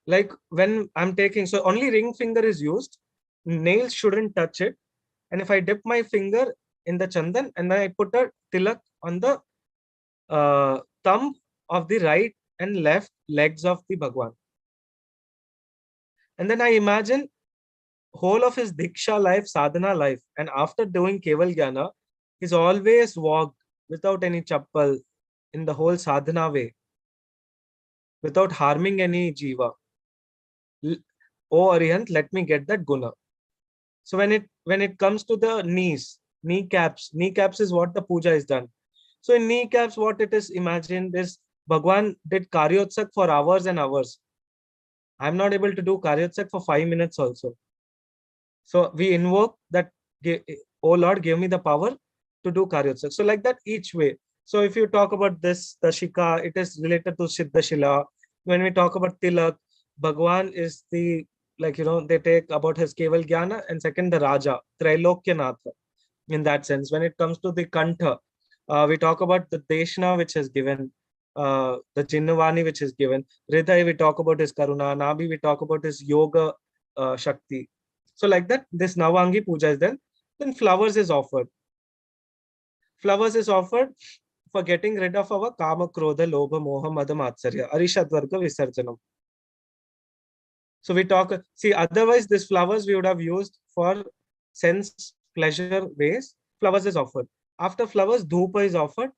B: Like when I'm taking, so only ring finger is used, nails shouldn't touch it. And if I dip my finger in the chandan and then I put a tilak on the thumb of the right and left legs of the Bhagwan. And then I imagine whole of his Diksha life, sadhana life, and after doing Keval Jnana, he's always walked without any chappal in the whole sadhana way, without harming any jiva. Oh Arihant, let me get that guna. So when it comes to the kneecaps is what the puja is done. So in kneecaps, what it is imagined is Bhagwan did Karyotsak for hours and hours. I'm not able to do Karyotsak for 5 minutes also. So we invoke that, oh Lord, give me the power to do Karyotsak. So like that each way. So if you talk about this, the Shika, it is related to Siddha Shila. When we talk about Tilak, Bhagwan is the, they take about his Keval Jnana, and second, the Raja, Trailokyanatha. In that sense, when it comes to the Kantha, we talk about the Deshna, which is given, the Jinnavani, which is given. Hriday, we talk about his Karuna. Nabhi, we talk about his Yoga Shakti. So like that, this Navangi puja is there. Then flowers is offered. Flowers is offered for getting rid of our kama, krodha, lobha, moha, mada, matsarya, arishad varga visarjanam. So we talk, see, otherwise this flowers we would have used for sense pleasure ways. Flowers is offered. After flowers, dhupa is offered.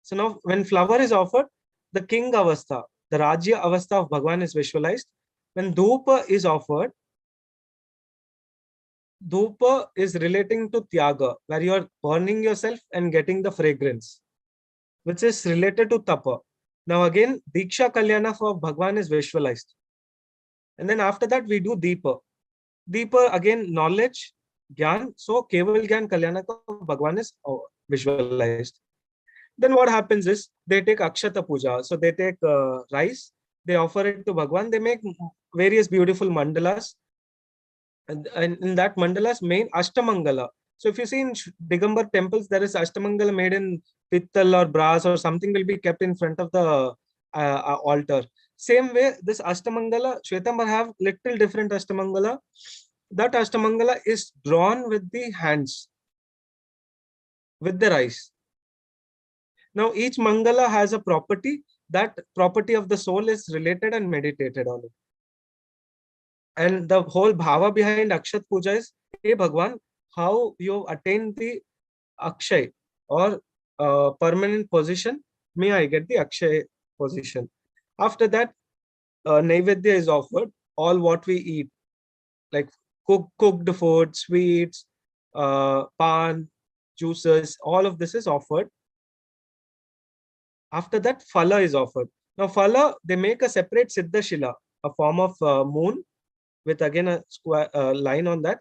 B: So now when flower is offered, the king avastha, the Rajya avastha of Bhagwan is visualized. When dhupa is offered, dhupa is relating to tyaga, where you are burning yourself and getting the fragrance, which is related to tapa. Now again, Diksha Kalyana for Bhagwan is visualized. And then after that, we do Deepa. Deepa, again, knowledge, Gyan. So, Keval Gyan Kalyana ka Bhagwan is visualized. Then what happens is, they take Akshata Puja. So, they take rice, they offer it to Bhagwan. They make various beautiful mandalas. And in that mandalas, main Ashtamangala. So, if you see in Digambar temples, there is Ashtamangala made in pittal or brass or something will be kept in front of the altar. Same way, this Ashtamangala, Shwetambar have little different Ashtamangala. That Ashtamangala is drawn with the hands, with the rice. Now, each Mangala has a property. That property of the soul is related and meditated on it. And the whole bhava behind Akshat Puja is, hey Bhagwan, how you attain the Akshay or permanent position, may I get the Akshay position. After that, Naivedya is offered, all what we eat, like cooked food, sweets, pan, juices, all of this is offered. After that, Phala is offered. Now, Phala, they make a separate Siddhashila, a form of moon with again a square line on that.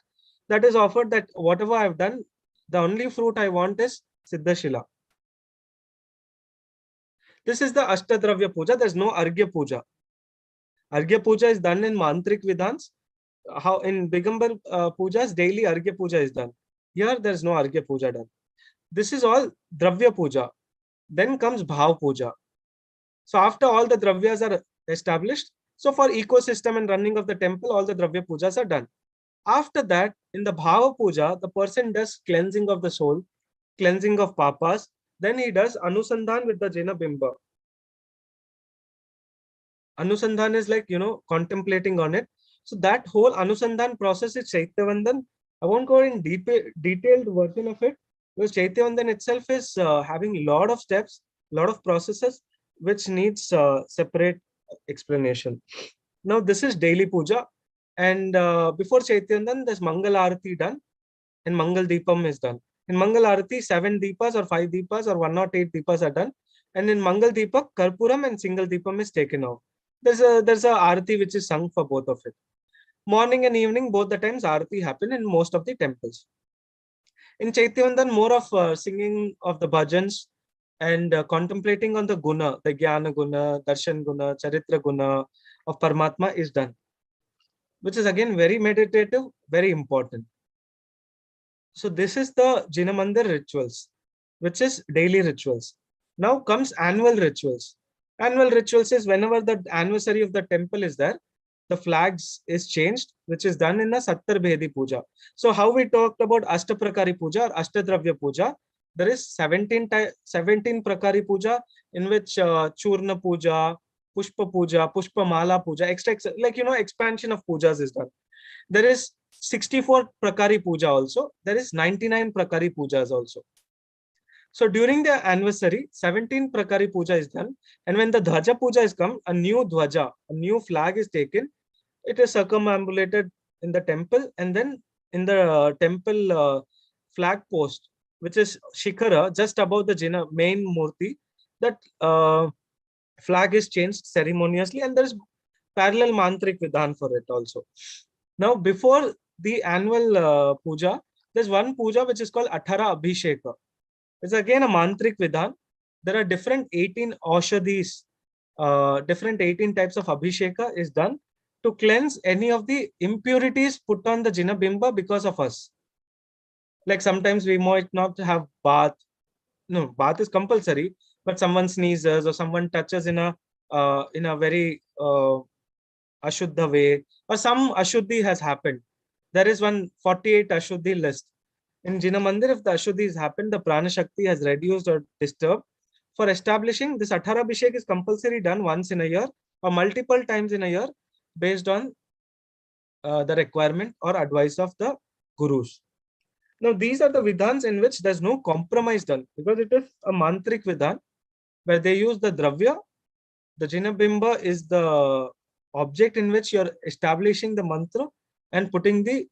B: That is offered that whatever I've done, the only fruit I want is Siddhashila. This is the Ashtadravya Puja. There's no Arghya Puja. Arghya Puja is done in Mantrik Vidhans. How in Digambar Pujas, daily Arghya Puja is done. Here, there's no Arghya Puja done. This is all Dravya Puja. Then comes Bhav Puja. So after all the Dravyas are established, so for ecosystem and running of the temple, all the Dravya Pujas are done. After that, in the Bhava Puja, the person does cleansing of the soul, cleansing of papas. Then he does Anusandhan with the Jina Bimba. Anusandhan is like, contemplating on it. So that whole Anusandhan process is Chaityavandan. I won't go in detailed version of it, because Chaityavandan itself is having a lot of steps, a lot of processes, which needs separate explanation. Now, this is daily puja. And before Chaityavandan, there's Mangal Arati done and Mangal Deepam is done. In Mangal Arati, 7 Deepas or 5 Deepas or 108 Deepas are done. And in Mangal Deepak, Karpuram and single Deepam is taken off. There's a Arati which is sung for both of it. Morning and evening, both the times Arati happen in most of the temples. In Chaityavandan, more of singing of the bhajans and contemplating on the guna, the Jnana Guna, Darshan Guna, Charitra Guna of Paramatma is done, which is again very meditative, very important. So this is the Jinamandir rituals, which is daily rituals. Now comes annual rituals. Annual rituals is whenever the anniversary of the temple is there, the flags is changed, which is done in a Sattar Bhedi Puja. So how we talked about Ashtaprakari Puja or Ashtadravya Puja, there is 17 Prakari Puja in which Churna Puja, Pushpa Puja, Pushpa Mala Puja, like, expansion of pujas is done. There is 64 Prakari Puja also. There is 99 Prakari Pujas also. So during the anniversary, 17 Prakari Puja is done. And when the Dhwaja Puja is come, a new Dhwaja, a new flag is taken. It is circumambulated in the temple, and then in the temple flag post, which is Shikhara, just above the Jina main Murti, that flag is changed ceremoniously, and there is parallel Mantrik Vidhan for it also. Now, before the annual puja, there's one puja which is called Athara Abhisheka. It's again a Mantrik Vidhan. There are different 18 Aushadhis, different 18 types of Abhisheka is done to cleanse any of the impurities put on the Jina Bimba because of us. Like sometimes we might not have bath. No, bath is compulsory, but someone sneezes or someone touches in a very Ashuddha way, or some Ashuddhi has happened. there is one 48 Ashuddhi list. In Jina Mandir, if the Ashuddhis happen, the Prana Shakti has reduced or disturbed. For establishing this Athara Abhishek is compulsory done once in a year or multiple times in a year based on the requirement or advice of the gurus. Now, these are the vidhans in which there's no compromise done because it is a mantrik vidhan where they use the dravya. The Jinabimba is the object in which you're establishing the mantra and putting the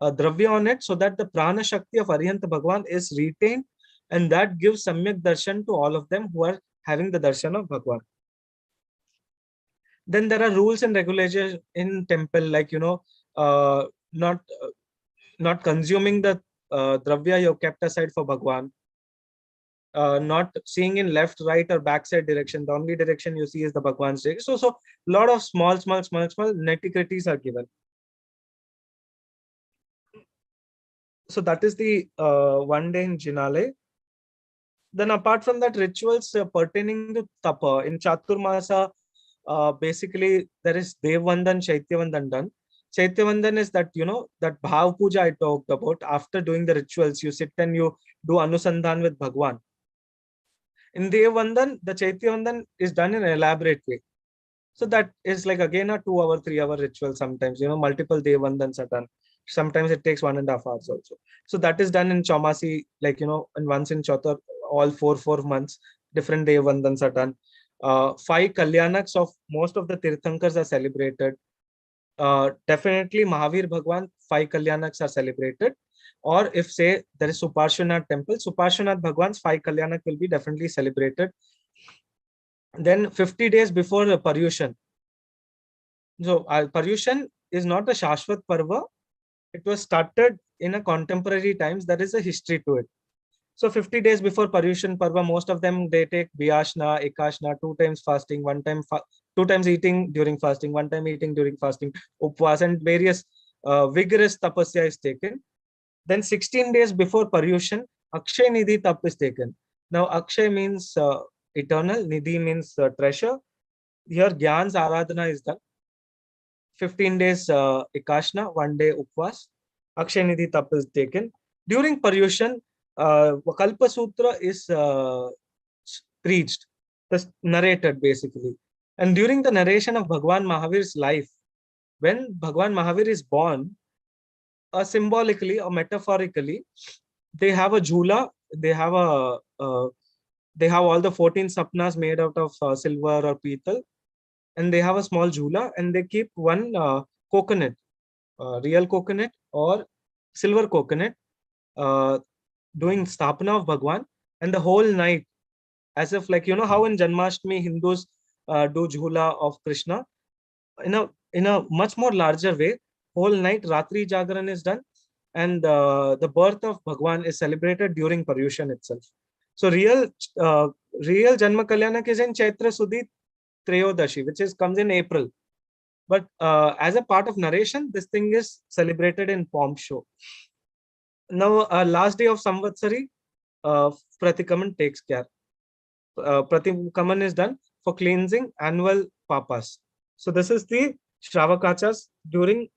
B: dravya on it so that the prana shakti of Arihanta Bhagwan is retained, and that gives samyak darshan to all of them who are having the darshan of Bhagwan. Then there are rules and regulations in temple, like, not consuming the dravya you kept aside for Bhagwan. Not seeing in left, right, or backside direction. The only direction you see is the Bhagwan's direction. So a lot of small nitty-gritties are given. So that is the one day in Jinale. Then apart from that, rituals pertaining to Tapa. In Chaturmasa, basically there is Devvandan, Chaityavandan done. Chaityavandan is that, that Bhav Puja I talked about. After doing the rituals, you sit and you do Anusandhan with Bhagwan. In Devvandan, the Chaityavandan is done in an elaborate way. So that is like again a 2-hour, 3-hour ritual sometimes, multiple Devvandans are done. Sometimes it takes 1.5 hours also. So that is done in Chaumasi, like, and once in Chotar, all 4 months, different Devvandans are done. 5 Kalyanaks of most of the Tirthankars are celebrated. Definitely Mahavir Bhagwan, 5 Kalyanaks are celebrated. Or if say there is Suparshanath temple, Suparshanath Bhagwan's 5 Kalyanak will be definitely celebrated. Then 50 days before Paryushan. So Paryushan is not a Shashvat Parva. It was started in a contemporary times. There is a history to it. So 50 days before Paryushan Parva, most of them, they take Vyashna, Ekashna, 2 times fasting, 2 times eating during fasting, 1 time eating during fasting, Upvas, and various vigorous tapasya is taken. Then 16 days before Paryushan, Akshay Nidhi Tap is taken. Now Akshay means eternal, Nidhi means treasure. Here Gyan's Aradhana is done. 15 days Ekashna, 1 day Upvas. Akshay Nidhi Tap is taken. During Paryushan, Kalpa Sutra is preached, narrated basically. And during the narration of Bhagwan Mahavir's life, when Bhagwan Mahavir is born, symbolically or metaphorically, they have a jhula, they have all the 14 sapnas made out of silver or petal, and they have a small jhula, and they keep one coconut, real coconut or silver coconut, doing stapana of Bhagwan, and the whole night, as if like, how in Janmashtami Hindus do jhula of Krishna, in a much more larger way, whole night Ratri Jagaran is done, and the birth of Bhagwan is celebrated during Paryushan itself. So real Janma Kalyanak is in Chaitra Sudhi Treyodashi, which comes in April. But as a part of narration, this thing is celebrated in pomp show. Now, last day of Samvatsari, Pratikaman takes care. Pratikaman is done for cleansing annual papas. So this is the Shravakachas during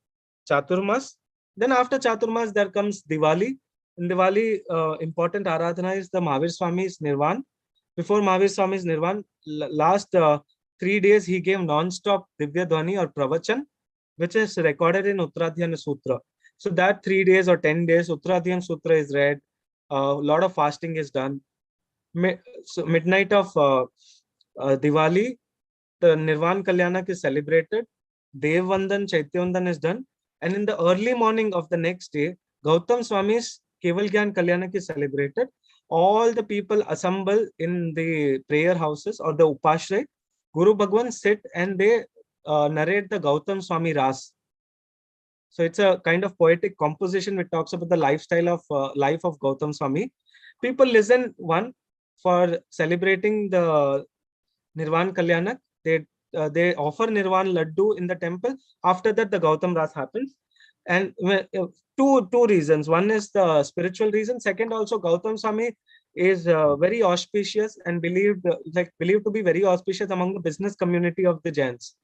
B: Chaturmas. Then after Chaturmas, there comes Diwali. In Diwali, important Aradhana is the Mahavir Swami's Nirvan. Before Mahavir Swami's Nirvan, last 3 days, he gave non-stop Divya Dhwani or Pravachan, which is recorded in Uttradhyana Sutra. So that 3 days or 10 days, Uttradhyana Sutra is read. A lot of fasting is done. So midnight of Diwali, the Nirvan Kalyanak is celebrated. Devvandan, Chaityavandan is done. And in the early morning of the next day, Gautam Swami's Keval Gyan Kalyanak is celebrated. All the people assemble in the prayer houses or the Upashray. Guru Bhagwan sit and they narrate the Gautam Swami Ras. So it's a kind of poetic composition which talks about the lifestyle of life of Gautam Swami. People listen, one, for celebrating the Nirvan Kalyanak. They offer Nirvan Laddu in the temple. After that, the Gautam Ras happens. And two reasons. One is the spiritual reason. Second, also Gautam Swami is very auspicious and believed to be very auspicious among the business community of the Jains.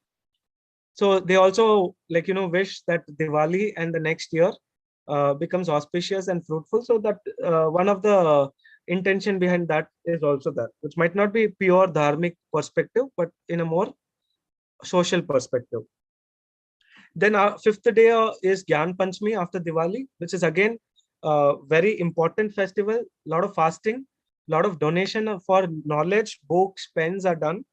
B: So they also wish that Diwali and the next year becomes auspicious and fruitful. So that one of the intention behind that is also that, which might not be pure dharmic perspective, but in a more social perspective. Then our fifth day is Gyan Panchami after Diwali, which is again a very important festival. Lot of fasting, lot of donation for knowledge, books, pens are done.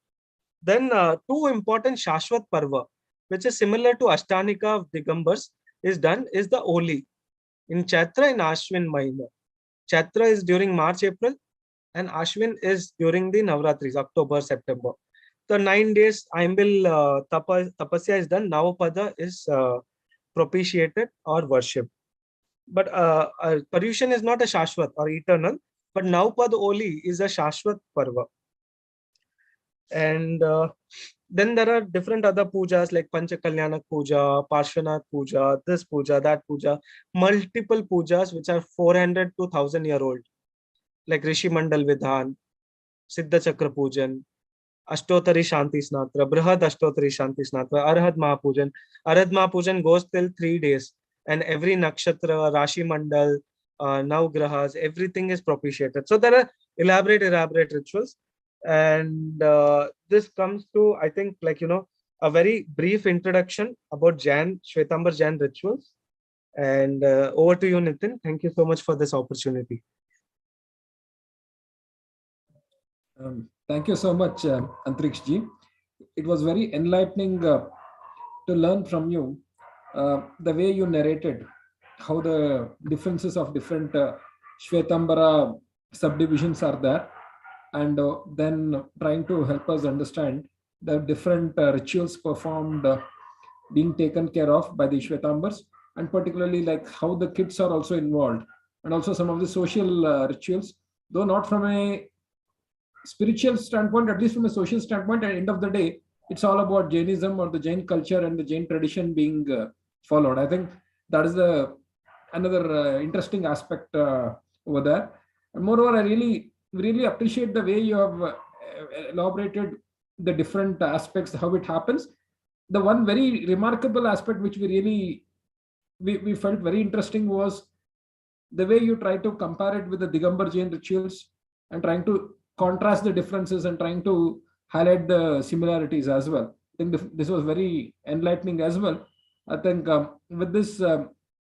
B: Then two important Shashwat Parva, which is similar to Ashtanika of Digambars, is done, is the Oli in Chaitra and Ashwin Mahina. Chaitra is during March, April, and Ashwin is during the Navratris, October, September. The 9 days Aimbil Tapasya is done. Navapada is propitiated or worshipped. But Paryushan is not a Shashwat or eternal, but Navpad Oli is a Shashwat Parva. And then there are different other pujas like Panchakalyanak Puja, Parshvanath Puja, this puja, that puja, multiple pujas which are 400 to 1000-year old, like Rishi Mandal Vidhan, Siddha Chakra Pujan, Ashtotari Shanti Snatra, Brihad Ashtotari Shanti Snatra, Arhad Mahapujan. Arhad Mahapujan goes till 3 days, and every nakshatra, Rashi Mandal, Navgrahas, everything is propitiated. So there are elaborate rituals. And this comes to, I think, like, a very brief introduction about Jain, Shwetambar Jain rituals. And over to you, Nitin. Thank you so much for this opportunity.
A: Thank you so much, Antriksh ji. It was very enlightening to learn from you the way you narrated how the differences of different Shwetambara subdivisions are there, and then trying to help us understand the different rituals performed being taken care of by the Shwetambars, and particularly like how the kids are also involved, and also some of the social rituals, though not from a spiritual standpoint, at least from a social standpoint. At the end of the day, it's all about Jainism or the Jain culture and the Jain tradition being followed. I think that is the another interesting aspect over there. And moreover, I really appreciate the way you have elaborated the different aspects, how it happens. The one very remarkable aspect which we felt very interesting was the way you try to compare it with the Digambar Jain rituals and trying to contrast the differences and trying to highlight the similarities as well. I think this was very enlightening as well. I think with this,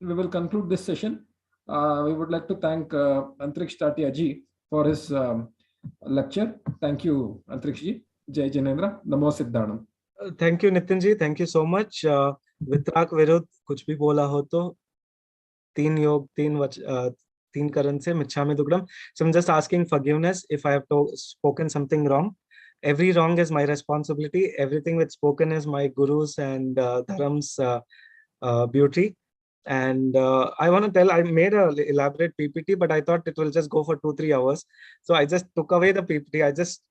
A: we will conclude this session. We would like to thank Antriksh Tatia ji for his lecture. Thank you, Antriksh ji. Jai Jinendra. Namo Siddhanam.
B: Thank you, Nitin ji. Thank you so much. Vitrak Virud, kuch bhi bola ho to, teen yog, teen karan se michhami dugdam. So I'm just asking forgiveness if I have spoken something wrong. Every wrong is my responsibility. Everything that's spoken is my guru's and dharam's beauty. And I want to tell, I made a elaborate PPT, but I thought it will just go for 2-3 hours. So I just took away the PPT. I just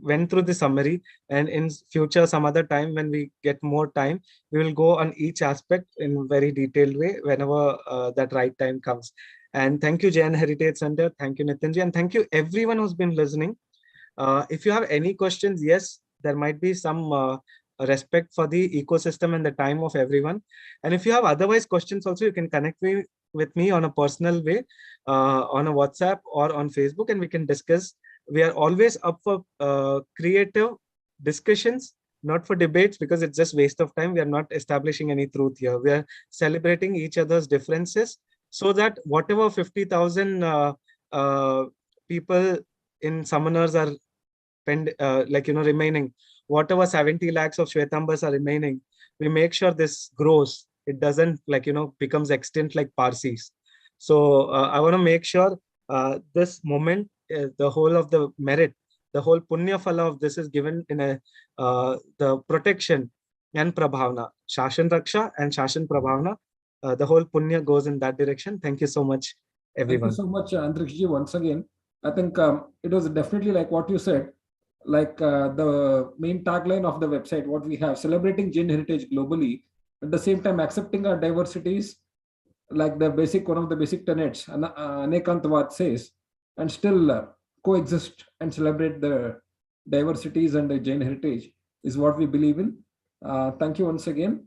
B: went through the summary, and in future, some other time when we get more time, we will go on each aspect in a very detailed way whenever that right time comes. And thank you, Jain Heritage Center. Thank you, Nitinji. And thank you everyone who's been listening. If you have any questions, yes, there might be some respect for the ecosystem and the time of everyone. And if you have otherwise questions also, you can connect with me on a personal way, on a WhatsApp or on Facebook, and we can discuss. We are always up for creative discussions, not for debates, because it's just waste of time. We are not establishing any truth here. We are celebrating each other's differences, so that whatever 50,000 people in summoners are remaining, whatever 70 lakhs of Shwetambars are remaining, we make sure this grows. It doesn't becomes extinct like Parsis. So I want to make sure this moment, the whole of the merit, the whole punya phala of this is given in the protection and prabhavna, Shashan Raksha and Shashan Prabhavna. The whole punya goes in that direction. Thank you so much, everyone.
A: Thank you so much, Antriksh ji, once again. I think it was definitely like what you said, like the main tagline of the website, what we have, celebrating Jain heritage globally, at the same time accepting our diversities, like the one of the basic tenets, Anekantavad says, and still coexist and celebrate the diversities and the Jain heritage is what we believe in. Thank you once again.